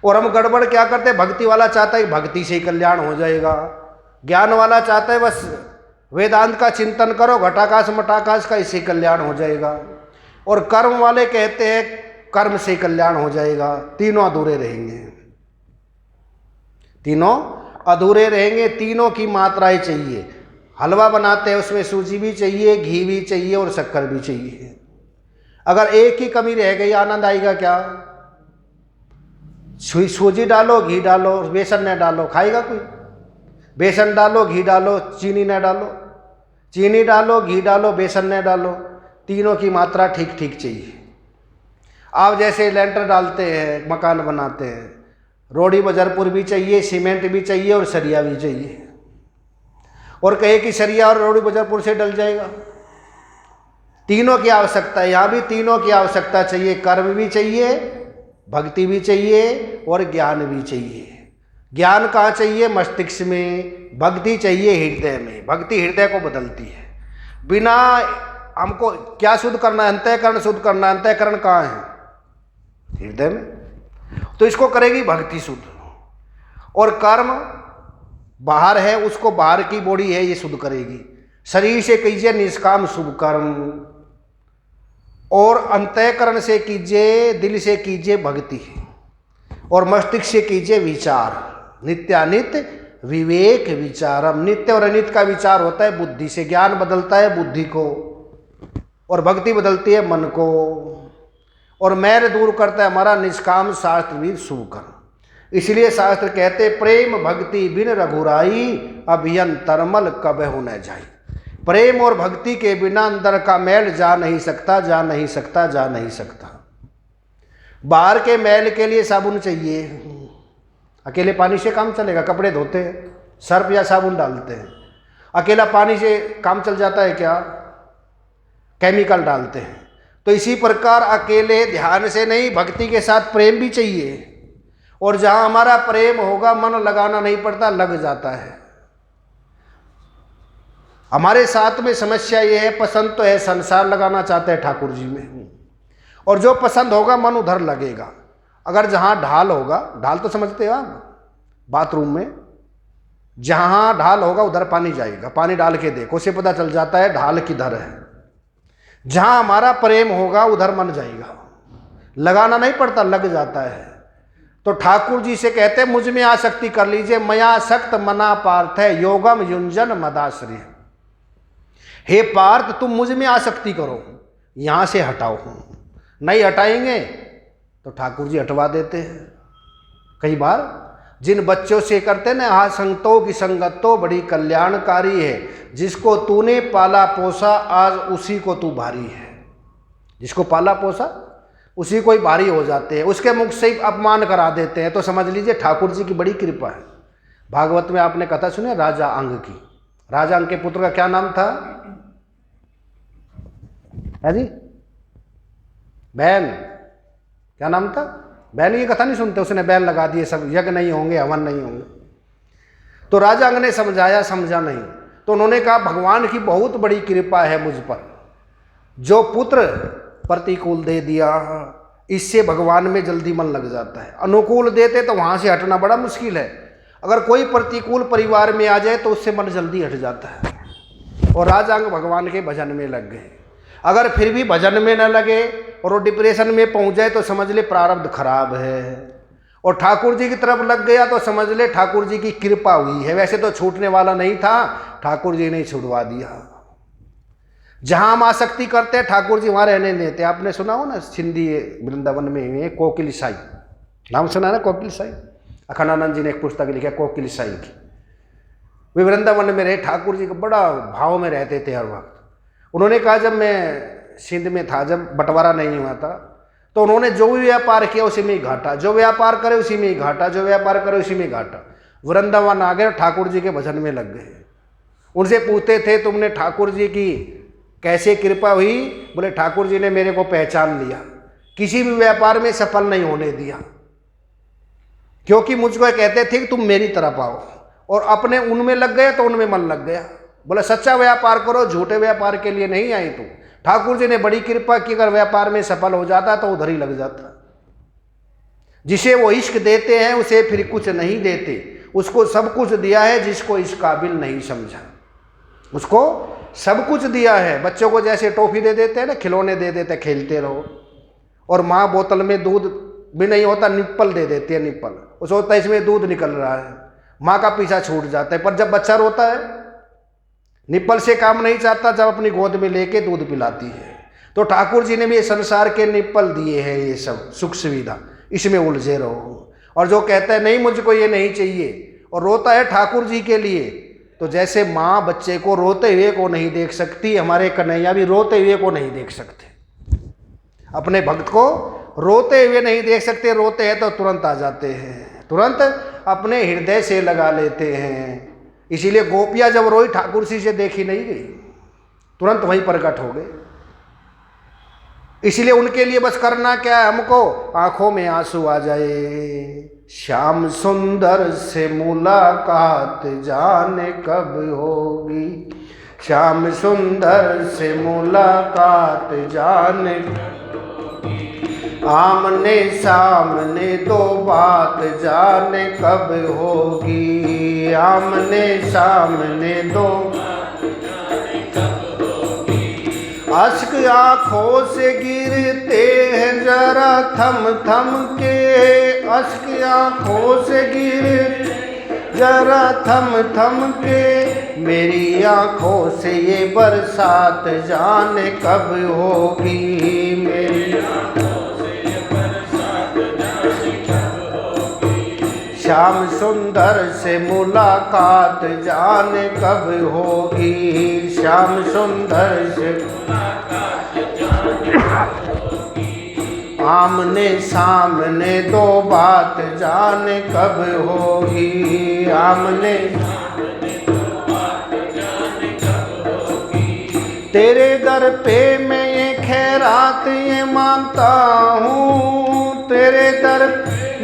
और हम गड़बड़ क्या करते हैं? भक्ति वाला चाहता है भक्ति से ही कल्याण हो जाएगा, ज्ञान वाला चाहता है बस वेदांत का चिंतन करो, घटाकाश मटाकाश का, इससे कल्याण हो जाएगा। और कर्म वाले कहते हैं कर्म से कल्याण हो जाएगा। तीनों अधूरे रहेंगे, तीनों अधूरे रहेंगे। तीनों की मात्राएं चाहिए। हलवा बनाते हैं उसमें सूजी भी चाहिए, घी भी चाहिए और शक्कर भी चाहिए। अगर एक ही कमी रह गई आनंद आएगा क्या? सूजी डालो, घी डालो, बेसन न डालो, खाएगा कोई? बेसन डालो, घी डालो, चीनी न डालो, चीनी डालो, घी डालो, बेसन न डालो, तीनों की मात्रा ठीक ठीक चाहिए। आप जैसे लेंटर डालते हैं, मकान बनाते हैं, रोड़ी बजरपुर भी चाहिए, सीमेंट भी चाहिए और सरिया भी चाहिए। और कहे कि सरिया और रोड़ी बजरपुर से डल जाएगा, तीनों की आवश्यकता है। यहाँ भी तीनों की आवश्यकता चाहिए। कर्म भी चाहिए, भक्ति भी चाहिए और ज्ञान भी चाहिए। ज्ञान कहाँ चाहिए? मस्तिष्क में। भक्ति चाहिए हृदय में। भक्ति हृदय को बदलती है। बिना हमको क्या शुद्ध करना है? अंतःकरण शुद्ध करना है। अंतःकरण कहाँ है? हृदय में। तो इसको करेगी भक्ति शुद्ध। और कर्म बाहर है, उसको बाहर की बॉडी है, ये शुद्ध करेगी। शरीर से कीजिए निष्काम शुभ कर्म, और अंतःकरण से कीजिए, दिल से कीजिए भक्ति, और मस्तिष्क से कीजिए विचार। नित्यानित्य विवेक विचारम। नित्य और अनित्य का विचार होता है बुद्धि से। ज्ञान बदलता है बुद्धि को और भक्ति बदलती है मन को। और मैल दूर करता है हमारा निष्काम शास्त्र भी शुभ कर्म। इसलिए शास्त्र कहते प्रेम भक्ति बिन रघुराई, अभियन तरमल कबहु न जाई। प्रेम और भक्ति के बिना अंदर का मैल जा नहीं सकता, जा नहीं सकता, जा नहीं सकता। बाहर के मैल के लिए साबुन चाहिए, अकेले पानी से काम चलेगा? कपड़े धोते हैं, सर्फ या साबुन डालते हैं। अकेला पानी से काम चल जाता है क्या? केमिकल डालते हैं। तो इसी प्रकार अकेले ध्यान से नहीं, भक्ति के साथ प्रेम भी चाहिए। और जहां हमारा प्रेम होगा, मन लगाना नहीं पड़ता, लग जाता है। हमारे साथ में समस्या ये है, पसंद तो है, संसार लगाना चाहते हैं ठाकुर जी में, और जो पसंद होगा मन उधर लगेगा। अगर जहां ढाल होगा, ढाल तो समझते हो आप, बाथरूम में जहां ढाल होगा उधर पानी जाएगा। पानी डाल के देखो, उसे पता चल जाता है ढाल किधर है। जहां हमारा प्रेम होगा उधर मन जाएगा, लगाना नहीं पड़ता, लग जाता है। तो ठाकुर जी से कहते हैं मुझ में आसक्ति कर लीजिए। मया सक्त मना पार्थ है योगम युंजन मदाश्रय। हे पार्थ, तुम मुझ में आसक्ति करो, यहां से हटाओ। नहीं हटाएंगे तो ठाकुर जी हटवा देते हैं। कई बार जिन बच्चों से करते ना, हाँ संगतों की संगत तो बड़ी कल्याणकारी है, जिसको तूने पाला पोसा आज उसी को तू भारी है। जिसको पाला पोसा उसी को ही भारी हो जाते हैं, उसके मुख से ही अपमान करा देते हैं। तो समझ लीजिए ठाकुर जी की बड़ी कृपा है। भागवत में आपने कथा सुनी राजा अंग की। राजा अंग के पुत्र का क्या नाम था? है जी, बैन। क्या नाम था? बैन की कथा नहीं सुनते? उसने बैन लगा दिए, सब यज्ञ नहीं होंगे, हवन नहीं होंगे। तो राजा अंग ने समझाया, समझा नहीं। तो उन्होंने कहा भगवान की बहुत बड़ी कृपा है मुझ पर, जो पुत्र प्रतिकूल दे दिया, इससे भगवान में जल्दी मन लग जाता है। अनुकूल देते तो वहां से हटना बड़ा मुश्किल है। अगर कोई प्रतिकूल परिवार में आ जाए तो उससे मन जल्दी हट जाता है। और राजा अंग भगवान के भजन में लग गए। अगर फिर भी भजन में न लगे और वो डिप्रेशन में पहुंच जाए तो समझ ले प्रारब्ध खराब है। और ठाकुर जी की तरफ लग गया तो समझ ले ठाकुर जी की कृपा हुई है। वैसे तो छूटने वाला नहीं था, ठाकुर जी ने छुड़वा दिया। जहां हम आसक्ति करते हैं ठाकुर जी वहां रहने देते। आपने सुना हो ना, सिंधी वृंदावन में कोकिल साई, नाम सुना है ना कोकिल साई? अखंडानंद जी ने एक पुस्तक लिखा कोकिल साई की। वे वृंदावन में रहे, ठाकुर जी को बड़ा भाव में रहते थे हर वक्त। उन्होंने कहा जब मैं सिंध में था, जब बंटवारा नहीं हुआ था, तो उन्होंने जो भी व्यापार किया उसी में ही घाटा, जो व्यापार करे उसी में ही घाटा, जो व्यापार करे उसी में ही घाटा। वृंदावन आ गए, ठाकुर जी के भजन में लग गए। उनसे पूछते थे तुमने ठाकुर जी की कैसे कृपा हुई? बोले ठाकुर जी ने मेरे को पहचान लिया, किसी भी व्यापार में सफल नहीं होने दिया, क्योंकि मुझको कहते थे कि तुम मेरी तरफ आओ, और अपने उनमें लग गए तो उनमें मन लग गया। बोला सच्चा व्यापार करो, झूठे व्यापार के लिए नहीं आई तू। ठाकुर जी ने बड़ी कृपा की, अगर व्यापार में सफल हो जाता तो उधर ही लग जाता। जिसे वो इश्क देते हैं उसे फिर कुछ नहीं देते, उसको सब कुछ दिया है जिसको इस काबिल नहीं समझा। उसको सब कुछ दिया है। बच्चों को जैसे टॉफी दे देते हैं ना, खिलौने दे देते, खेलते रहो। और माँ बोतल में दूध भी नहीं होता, निप्पल दे देती है, निप्पल। उसे होता है इसमें दूध निकल रहा है, माँ का पीछा छूट जाता है। पर जब बच्चा रोता है, निप्पल से काम नहीं चाहता, जब अपनी गोद में लेके दूध पिलाती है। तो ठाकुर जी ने भी संसार के निप्पल दिए हैं, ये सब सुख सुविधा, इसमें उलझे रहो। और जो कहता है नहीं मुझको ये नहीं चाहिए और रोता है ठाकुर जी के लिए, तो जैसे माँ बच्चे को रोते हुए को नहीं देख सकती, हमारे कन्हैया भी रोते हुए को नहीं देख सकते। अपने भक्त को रोते हुए नहीं देख सकते, रोते हैं तो तुरंत आ जाते हैं, तुरंत अपने हृदय से लगा लेते हैं। इसीलिए गोपियाँ जब रोई ठाकुर जी से देखी नहीं गई, तुरंत वहीं प्रकट हो गए। इसलिए उनके लिए बस करना क्या है, हमको आंखों में आंसू आ जाए। श्याम सुंदर से मुलाकात जाने कब होगी, श्याम सुंदर से मुलाकात जाने, आमने सामने दो बात जाने कब होगी, आमने सामने दो अश्क आँखों से गिरते हैं जरा थम थम के, अश्क आँखों से गिरते जरा थम थम के, मेरी आँखों से ये बरसात जाने कब होगी, मेरी आँखों से ये बरसात जाने कब होगी, श्याम सुंदर से मुलाकात जाने कब होगी, श्याम सुंदर से आमने सामने दो बात जाने कब होगी, आमने तेरे दर पे मैं ये खैरात ये मांगता हूँ, तेरे दर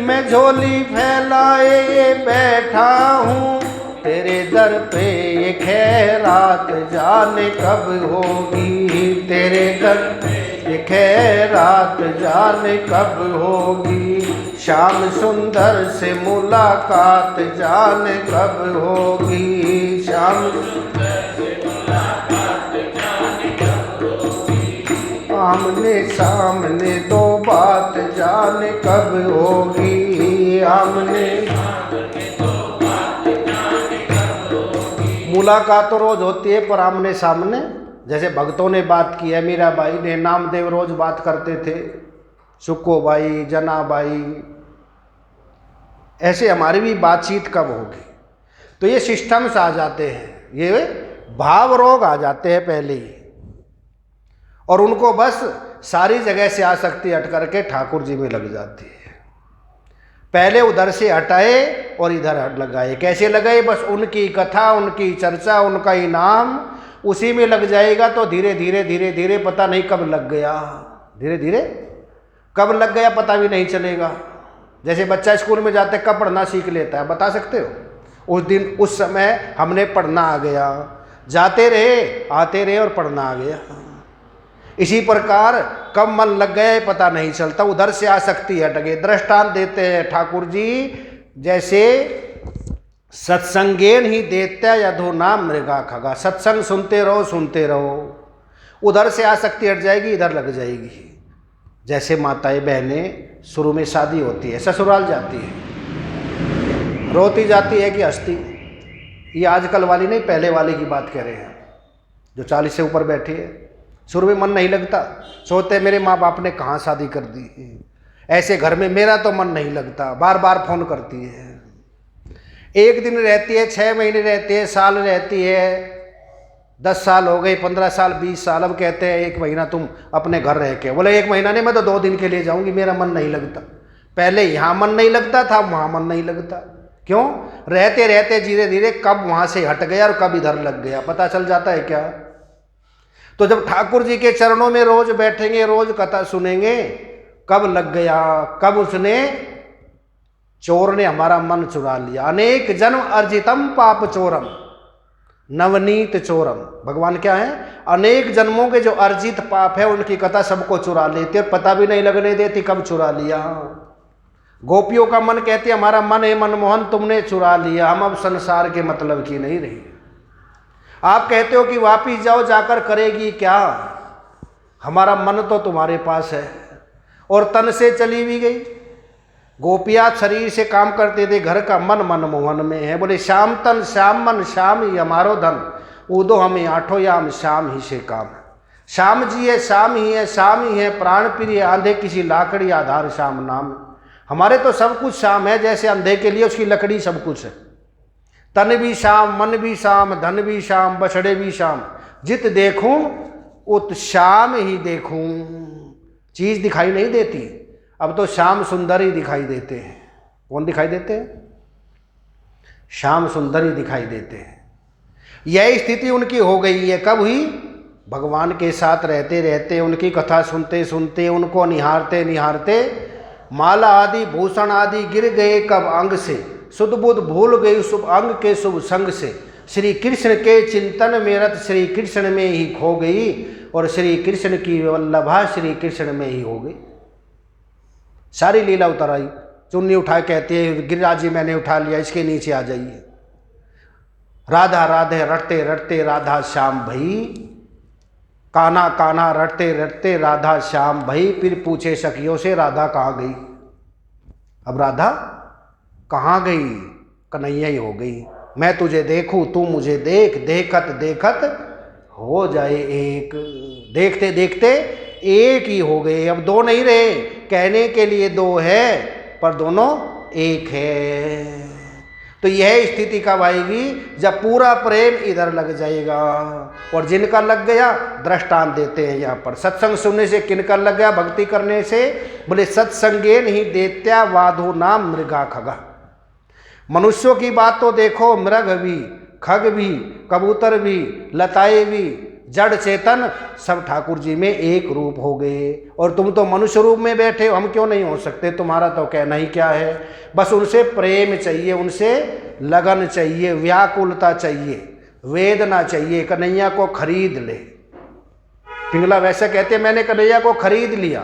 मैं झोली फैलाए ये बैठा हूँ, तेरे दर पे ये खैरात जाने कब होगी, तेरे दर पे ये खैरात जाने कब होगी, श्याम सुंदर से मुलाकात जाने कब होगी, श्याम सुंदर से मुलाकात जाने कब होगी, आमने सामने दो बात जाने कब होगी, आमने सामने दो बात जाने कब होगी। मुलाकात तो रोज होती है पर आमने सामने, जैसे भक्तों ने बात की है, मीराबाई ने, नामदेव रोज बात करते थे, सुक्कोबाई, जनाबाई, ऐसे हमारी भी बातचीत कब होगी। तो ये सिस्टम्स आ जाते हैं, ये भाव रोग आ जाते हैं पहले ही, और उनको बस सारी जगह से आसक्ति हट करके ठाकुर जी में लग जाती है। पहले उधर से हटाए और इधर हट लगाए। कैसे लगाए? बस उनकी कथा, उनकी चर्चा, उनका ही नाम, उसी में लग जाएगा तो धीरे धीरे धीरे धीरे पता नहीं कब लग गया, धीरे धीरे कब लग गया पता भी नहीं चलेगा। जैसे बच्चा स्कूल में जाते कब पढ़ना सीख लेता है, बता सकते हो? उस दिन उस समय हमने पढ़ना आ गया, जाते रहे आते रहे और पढ़ना आ गया। इसी प्रकार कब मन लग गया पता नहीं चलता, उधर से आसक्ति हट गई। दृष्टांत देते हैं ठाकुर जी, जैसे सत्संगेन ही देत्या यधो नाम मृगा खगा, सत्संग सुनते रहो, उधर से आसक्ति हट जाएगी, इधर लग जाएगी। जैसे माताएं बहनें शुरू में शादी होती है, ससुराल जाती है, रोती जाती है कि हंसती, ये आजकल वाली नहीं पहले वाली की बात कह रहे हैं, जो 40 से ऊपर बैठी है। शुरू में मन नहीं लगता, सोचते मेरे माँ बाप ने कहाँ शादी कर दी, ऐसे घर में मेरा तो मन नहीं लगता, बार बार फोन करती है। एक दिन रहती है, 6 महीने रहती है, साल रहती है, 10 साल हो गए, 15 साल, 20 साल, अब कहते हैं 1 महीना तुम अपने घर रह के। बोले 1 महीना नहीं, मैं तो 2 दिन के लिए जाऊंगी, मेरा मन नहीं लगता। पहले यहाँ मन नहीं लगता था, वहाँ मन नहीं लगता। क्यों? रहते रहते धीरे धीरे कब वहाँ से हट गया और कब इधर लग गया, पता चल जाता है क्या? तो जब ठाकुर जी के चरणों में रोज बैठेंगे, रोज कथा सुनेंगे, कब लग गया, कब उसने, चोर ने हमारा मन चुरा लिया। अनेक जन्म अर्जितम पाप चोरम नवनीत चोरम। भगवान क्या है? अनेक जन्मों के जो अर्जित पाप है उनकी कथा सबको चुरा लेते, पता भी नहीं लगने देती कब चुरा लिया। गोपियों का मन कहती है हमारा मन है मनमोहन, तुमने चुरा लिया, हम अब संसार के मतलब की नहीं रही। आप कहते हो कि वापिस जाओ, जाकर करेगी क्या? हमारा मन तो तुम्हारे पास है, और तन से चली भी गई। गोपियाँ शरीर से काम करते थे, घर का मन मनमोहन में है। बोले श्याम तन श्याम मन श्याम ही हमारो धन, उदो हमें आठो याम श्याम ही से काम। श्याम जी है, श्याम ही है, श्याम ही है, प्राण प्रिय आंधे किसी लाकड़ी आधार श्याम नाम। हमारे तो सब कुछ श्याम है, जैसे अंधे के लिए उसकी लकड़ी सब कुछ है। तन भी श्याम, मन भी श्याम, धन भी श्याम, बछड़े भी श्याम, जित देखूं उत श्याम ही देखूं। चीज दिखाई नहीं देती, अब तो श्याम सुंदर ही दिखाई देते हैं। कौन दिखाई देते हैं? श्याम सुंदर ही दिखाई देते हैं। यह स्थिति उनकी हो गई है। कब हुई? भगवान के साथ रहते रहते, उनकी कथा सुनते सुनते, उनको निहारते निहारते माला आदि भूषण आदि गिर गए कब अंग से, शुद्ध बुद्ध भूल गई शुभ अंग के शुभ संग से। श्री कृष्ण के चिंतन में रत श्री कृष्ण में ही खो गई, और श्री कृष्ण की वल्लभा श्री कृष्ण में ही हो गई। सारी लीला उतर आई। चुन्नी उठा कहते हैं गिरिराज जी मैंने उठा लिया, इसके नीचे आ जाइए। राधा राधे रटते रटते राधा श्याम भई, कान्हा कान्हा रटते रटते राधा श्याम भई। फिर पूछे सखियों से राधा कहाँ गई? अब राधा कहाँ गई? कन्हैया ही हो गई। मैं तुझे देखूं तू मुझे देख, देखत देखत हो जाए एक। देखते देखते एक ही हो गए, अब 2 नहीं रहे। कहने के लिए 2 है पर दोनों एक है। तो यह स्थिति कब आएगी? जब पूरा प्रेम इधर लग जाएगा। और जिनका लग गया, दृष्टांत देते हैं यहाँ पर। सत्संग सुनने से किनका लग गया? भक्ति करने से। बोले सत्संगेन ही देत्या वाधो नाम मृगा खगा। मनुष्यों की बात तो देखो, मृग भी, खग भी, कबूतर भी, लताएं भी, जड़ चेतन सब ठाकुर जी में एक रूप हो गए। और तुम तो मनुष्य रूप में बैठे हो, हम क्यों नहीं हो सकते? तुम्हारा तो कहना ही क्या है। बस उनसे प्रेम चाहिए, उनसे लगन चाहिए, व्याकुलता चाहिए, वेदना चाहिए। कन्हैया को खरीद ले। पिंगला वैसे कहते मैंने कन्हैया को खरीद लिया।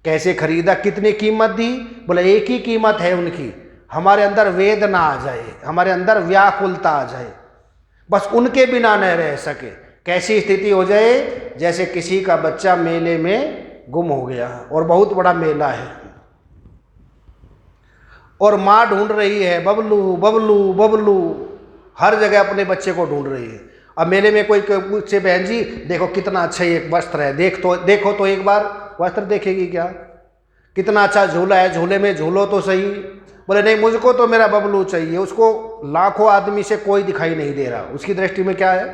कैसे खरीदा, कितनी कीमत दी? बोले एक ही कीमत है उनकी, हमारे अंदर वेदना आ जाए, हमारे अंदर व्याकुलता आ जाए, बस उनके बिना न रह सके। कैसी स्थिति हो जाए? जैसे किसी का बच्चा मेले में गुम हो गया और बहुत बड़ा मेला है और माँ ढूंढ रही है, बबलू बबलू बबलू, हर जगह अपने बच्चे को ढूंढ रही है। अब मेले में कोई पूछे बहन जी देखो कितना अच्छा एक वस्त्र है, देखो तो एक बार। वस्त्र देखेगी क्या? कितना अच्छा झूला है, झूले में झूलो तो सही। बोले नहीं, मुझको तो मेरा बबलू चाहिए। उसको लाखों आदमी से कोई दिखाई नहीं दे रहा, उसकी दृष्टि में क्या है?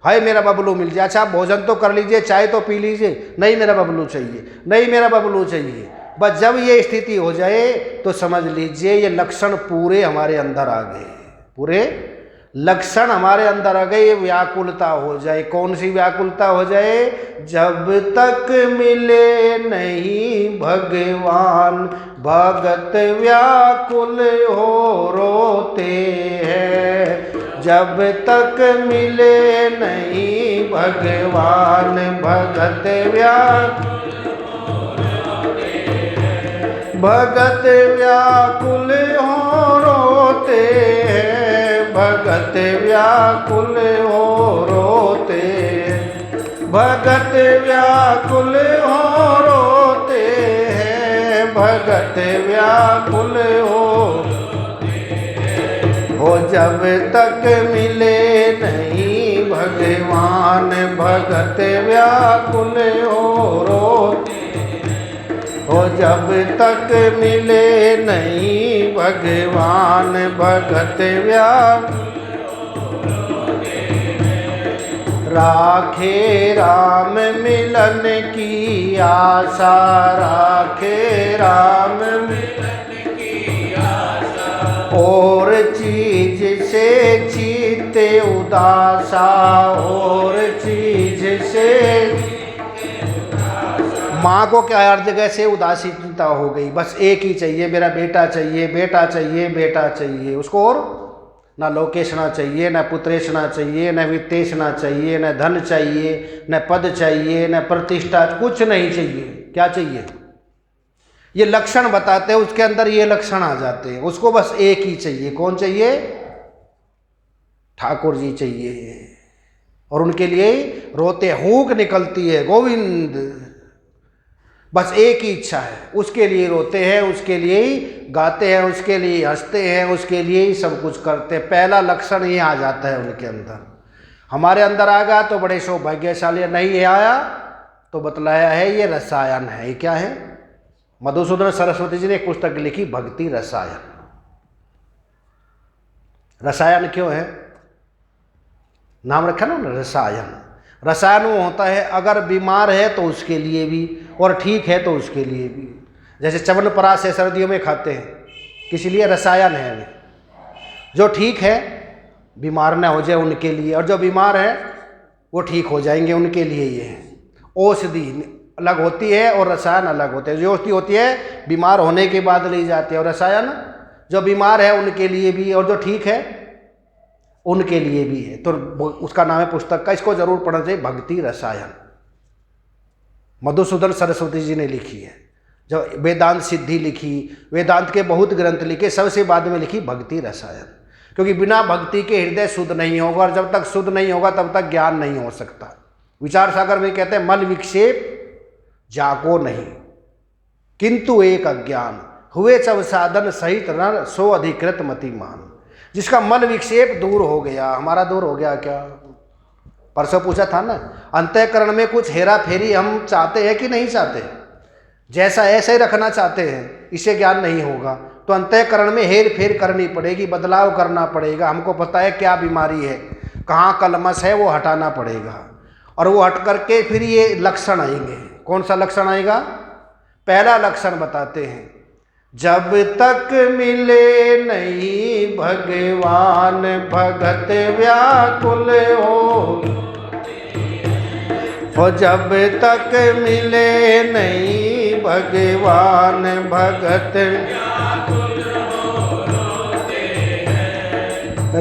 हाय मेरा बबलू मिल जाए। अच्छा भोजन तो कर लीजिए, चाय तो पी लीजिए, नहीं मेरा बबलू चाहिए, नहीं मेरा बबलू चाहिए। बस जब ये स्थिति हो जाए तो समझ लीजिए ये लक्षण पूरे हमारे अंदर आ गए, पूरे लक्षण हमारे अंदर आ गए। व्याकुलता हो जाए। कौन सी व्याकुलता हो जाए? जब तक मिले नहीं भगवान भगत व्याकुल हो रोते हैं। जब तक मिले नहीं भगवान भगत व्याकुल हो रोते हैं। भगत व्याकुल हो रोते हैं। भगत व्याकुल हो रोते हैं। भगत व्याकुल हो जब तक मिले नहीं भगवान भगत व्याकुल हो रोते हो। जब तक मिले नहीं भगवान भगत व्याकुल राखे राम मिलन की आशा। राखे राम मिलन की आशा। और चीज से चीते उदासा। और चीज से माँ को क्या हर जगह से उदासीनता हो गई, बस एक ही चाहिए, मेरा बेटा चाहिए, बेटा चाहिए, बेटा चाहिए उसको। और ना लोकेशना चाहिए, न पुत्रेशना चाहिए, न वित्तेशना चाहिए, न धन चाहिए, न पद चाहिए, न प्रतिष्ठा, कुछ नहीं चाहिए। क्या चाहिए? ये लक्षण बताते हैं, उसके अंदर ये लक्षण आ जाते हैं। उसको बस एक ही चाहिए। कौन चाहिए? ठाकुर जी चाहिए। और उनके लिए रोते हूक निकलती है, गोविंद। बस एक ही इच्छा है, उसके लिए रोते हैं, उसके लिए ही गाते हैं, उसके लिए हंसते हैं, उसके लिए ही सब कुछ करते हैं। पहला लक्षण ये आ जाता है उनके अंदर। हमारे अंदर आ गया तो बड़े सौभाग्यशाली, नहीं आया तो बतलाया है ये रसायन है। ये क्या है? मधुसूदन सरस्वती जी ने एक पुस्तक लिखी, भक्ति रसायन। रसायन क्यों है? नाम रखा ना रसायन। रसायन वो होता है अगर बीमार है तो उसके लिए भी, और ठीक है तो उसके लिए भी। जैसे च्यवनप्राश है, सर्दियों में खाते हैं, किस लिए? रसायन है वे। जो ठीक है बीमार ना हो जाए उनके लिए, और जो बीमार है वो ठीक हो जाएंगे उनके लिए ये है। औषधि अलग होती है और रसायन अलग होते हैं। जो औषधि होती है बीमार होने के बाद ली जाती है, और रसायन जो बीमार है उनके लिए भी, और जो ठीक है उनके लिए भी है। तो उसका नाम है पुस्तक का, इसको जरूर पढ़ना चाहिए, भक्ति रसायन। मधुसूदन सरस्वती जी ने लिखी है। जो वेदांत सिद्धि लिखी, वेदांत के बहुत ग्रंथ लिखे, सबसे बाद में लिखी भक्ति रसायन। क्योंकि बिना भक्ति के हृदय शुद्ध नहीं होगा, और जब तक शुद्ध नहीं होगा तब तक ज्ञान नहीं हो सकता। विचार सागर में कहते हैं मल विक्षेप जाको नहीं, किंतु एक अज्ञान हुए चब साधन सहित नर सो अधिकृत मतिमान। जिसका मल विक्षेप दूर हो गया, हमारा दूर हो गया क्या? परसों पूछा था ना, अंतःकरण में कुछ हेरा फेरी हम चाहते हैं कि नहीं चाहते? जैसा ऐसे ही रखना चाहते हैं, इससे ज्ञान नहीं होगा। तो अंतःकरण में हेर फेर करनी पड़ेगी, बदलाव करना पड़ेगा। हमको पता है क्या बीमारी है, कहाँ कलमस है, वो हटाना पड़ेगा। और वो हट करके फिर ये लक्षण आएंगे। कौन सा लक्षण आएगा? पहला लक्षण बताते हैं, जब तक मिले नहीं भगवान भगत व्याकुल हो। हो जब तक मिले नहीं भगवान भगत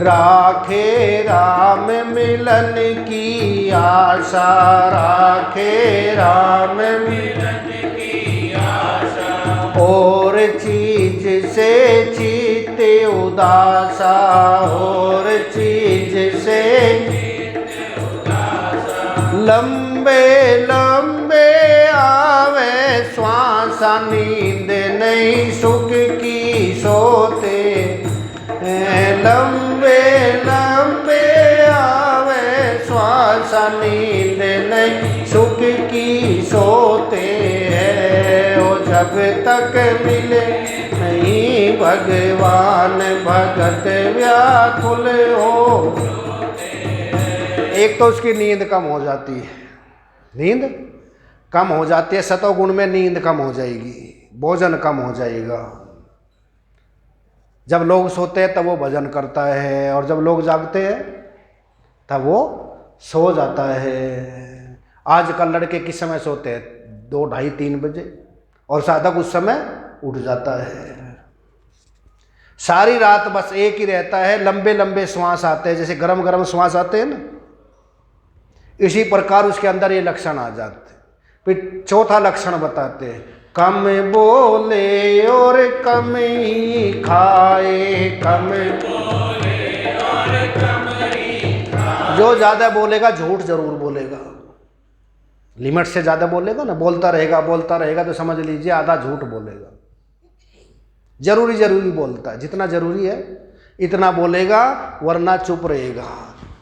राखे राम मिलन की आशा, राखे राम मिलन की आशा। और चीज से चित उदासा, और चीज से लंबे लंबे आवे श्वासा, नींद नहीं सुख की सोते। लंबे लंबे आवे श्वासा, नींद नहीं सुख की सोते हैं। ओ जब तक मिले नहीं भगवान भगत व्याकुल हो। एक तो उसकी नींद कम हो जाती है, नींद कम हो जाती है, सतोगुण में नींद कम हो जाएगी, भोजन कम हो जाएगा। जब लोग सोते हैं तब वो भजन करता है, और जब लोग जागते हैं तब वो सो जाता है। आजकल लड़के किस समय सोते हैं? 2, 2:30, 3 बजे, और साधक उस समय उठ जाता है। सारी रात बस एक ही रहता है, लंबे लंबे श्वास आते हैं, जैसे गरम गरम श्वास आते हैं ना, इसी प्रकार उसके अंदर ये लक्षण आ जाते हैं। फिर चौथा लक्षण बताते हैं, कम बोले और कम ही खाए, कम बोले और कम ही खाए। जो ज़्यादा बोलेगा झूठ जरूर बोलेगा, लिमिट से ज़्यादा बोलेगा ना, बोलता रहेगा तो समझ लीजिए आधा झूठ बोलेगा। जरूरी बोलता है, जितना जरूरी है इतना बोलेगा, वरना चुप रहेगा।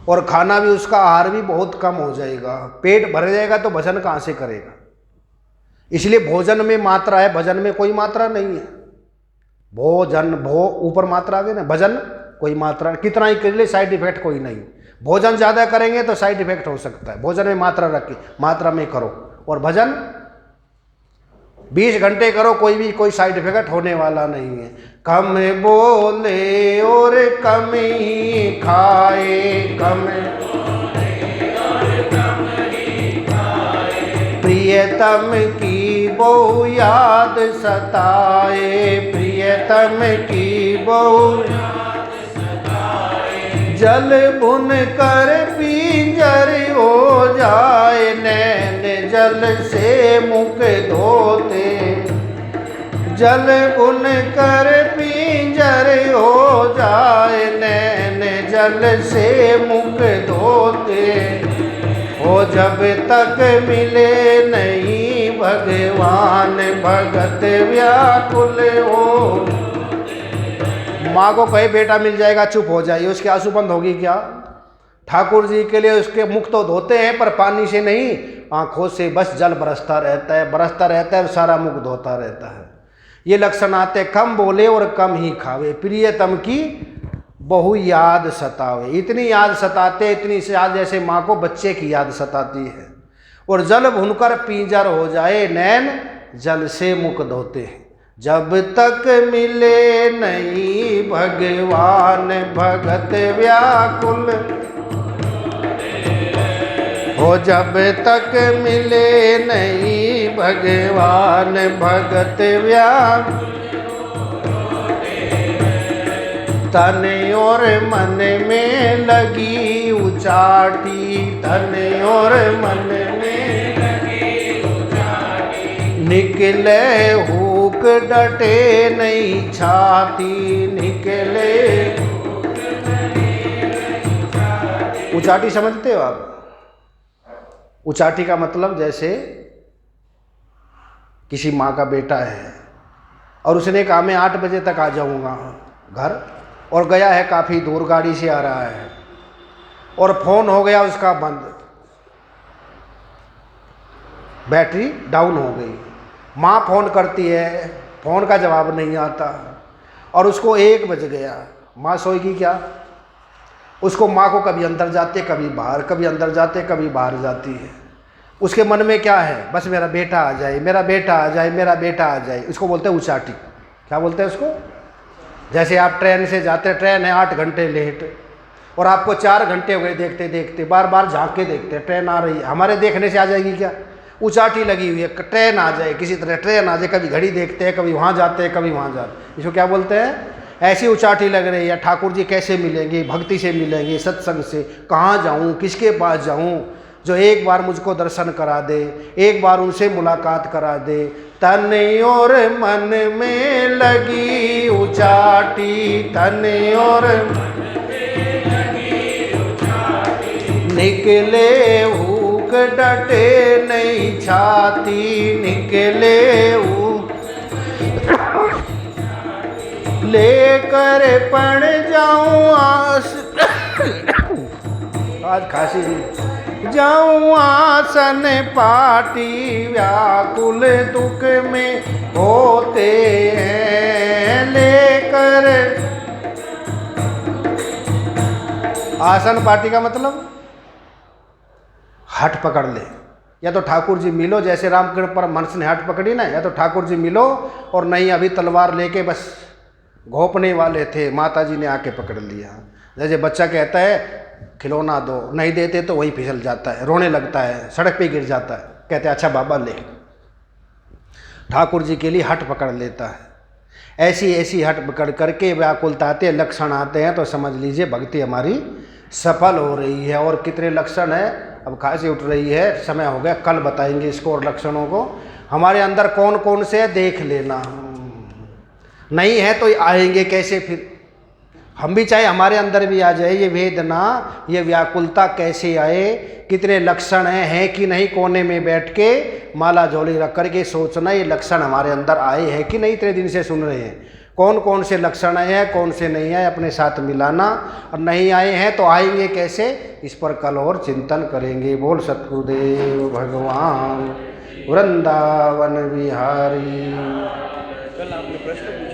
और खाना भी उसका, आहार भी बहुत कम हो जाएगा। पेट भर जाएगा तो भजन कहाँ से करेगा? इसलिए भोजन में मात्रा है, भजन में कोई मात्रा नहीं है। भोजन ऊपर मात्रा आ गई ना, भजन कोई मात्रा, कितना ही कर ले साइड इफेक्ट कोई नहीं। भोजन ज़्यादा करेंगे तो साइड इफेक्ट हो सकता है, भोजन में मात्रा रख के मात्रा में करो। और भजन 20 घंटे करो, कोई साइड इफेक्ट होने वाला नहीं है। कम बोले और कम ही खाए, कम बोले और कम ही खाए। प्रियतम की बहु याद सताए, प्रियतम की बहु याद सताए। जल बुन कर पिंजर हो जाए, नैन जल से मुख धोते। जल बुन कर पिंजर हो जाए, नैन जल से मुख धोते। हो जब तक मिले नहीं भगवान भगत व्याकुल हो। माँ को कहे बेटा मिल जाएगा, चुप हो जाइए, उसके आंसू बंद होगी क्या? ठाकुर जी के लिए उसके मुख तो धोते हैं, पर पानी से नहीं, आंखों से बस जल बरसता रहता है और सारा मुख धोता रहता है। ये लक्षण आते, कम बोले और कम ही खावे, प्रियतम की बहु याद सतावे। इतनी याद सताते, इतनी याद जैसे माँ को बच्चे की याद सताती है। और जल भुनकर पिंजर हो जाए, नैन जल से मुख धोते हैं। जब तक मिले नहीं भगवान भगत व्याकुल हो। जब तक मिले नहीं भगवान भगत व्याकुल, तन और मन में लगी उचाटी, तन और मन में लगी उचाटी। निकले हुक डटे नहीं छाती, निकले उचाटी। समझते हो आप? उचाटी का मतलब जैसे किसी माँ का बेटा है और उसने कहा मैं 8 बजे तक आ जाऊँगा घर, और गया है काफ़ी दूर, गाड़ी से आ रहा है, और फ़ोन हो गया उसका बंद, बैटरी डाउन हो गई। माँ फ़ोन करती है, फ़ोन का जवाब नहीं आता, और उसको 1 बज गया। माँ सोएगी क्या? उसको माँ को कभी अंदर जाते कभी बाहर, कभी अंदर जाते कभी बाहर जाती है। उसके मन में क्या है? बस मेरा बेटा आ जाए, मेरा बेटा आ जाए, मेरा बेटा आ जाए। इसको बोलते हैं उचाटी। क्या बोलते हैं उसको? जैसे आप ट्रेन से जाते, ट्रेन है 8 घंटे लेट, और आपको 4 घंटे हो गए देखते देखते, बार बार झांक के देखते, ट्रेन आ रही है, हमारे देखने से आ जाएगी क्या? उचाटी लगी हुई है, ट्रेन आ जाए, किसी तरह ट्रेन आ जाए, कभी घड़ी देखते हैं, कभी वहाँ जाते हैं, कभी वहाँ जाते हैं, इसको क्या बोलते हैं? ऐसी उचाटी लग रही है। ठाकुर जी कैसे मिलेंगे? भक्ति से मिलेंगे, सत्संग से। कहाँ जाऊँ, किसके पास जाऊँ? जो एक बार मुझको दर्शन करा दे, एक बार उनसे मुलाकात करा दे। तन और मन में लगी उचाटी, तन और निकले हुक डटे नहीं छाती, निकले हुक लेकर पड़ जाऊं आस आज खांसी जाऊं आसन पाटी, व्याकुल दुख में होते हैं लेकर। आसन पाटी का मतलब हट पकड़ ले, या तो ठाकुर जी मिलो, जैसे रामकृष्ण परमहंस ने हट पकड़ी ना, या तो ठाकुर जी मिलो, और नहीं अभी तलवार लेके बस घोंपने वाले थे, माता जी ने आके पकड़ लिया। जैसे बच्चा कहता है खिलौना दो, नहीं देते तो वहीं फिसल जाता है, रोने लगता है, सड़क पे गिर जाता है, कहते हैं अच्छा बाबा ले। ठाकुर जी के लिए हट पकड़ लेता है। ऐसी ऐसी हट पकड़ करके व्याकुलता आते, लक्षण आते हैं, तो समझ लीजिए भक्ति हमारी सफल हो रही है। और कितने लक्षण है, अब खांसी उठ रही है, समय हो गया, कल बताएंगे इसको और लक्षणों को। हमारे अंदर कौन कौन से है देख लेना, नहीं है तो आएंगे कैसे फिर? हम भी चाहे हमारे अंदर भी आ जाए ये वेदना, ये व्याकुलता कैसे आए, कितने लक्षण हैं कि नहीं? कोने में बैठ के माला झोली रख करके सोचना ये लक्षण हमारे अंदर आए हैं कि नहीं? इतने दिन से सुन रहे हैं, कौन कौन से लक्षण आए हैं, कौन से नहीं आए, अपने साथ मिलाना। और नहीं आए हैं तो आएंगे कैसे, इस पर कल और चिंतन करेंगे। बोल सतगुरुदेव भगवान वृंदावन बिहारी। कल आपने प्रश्न पूछा।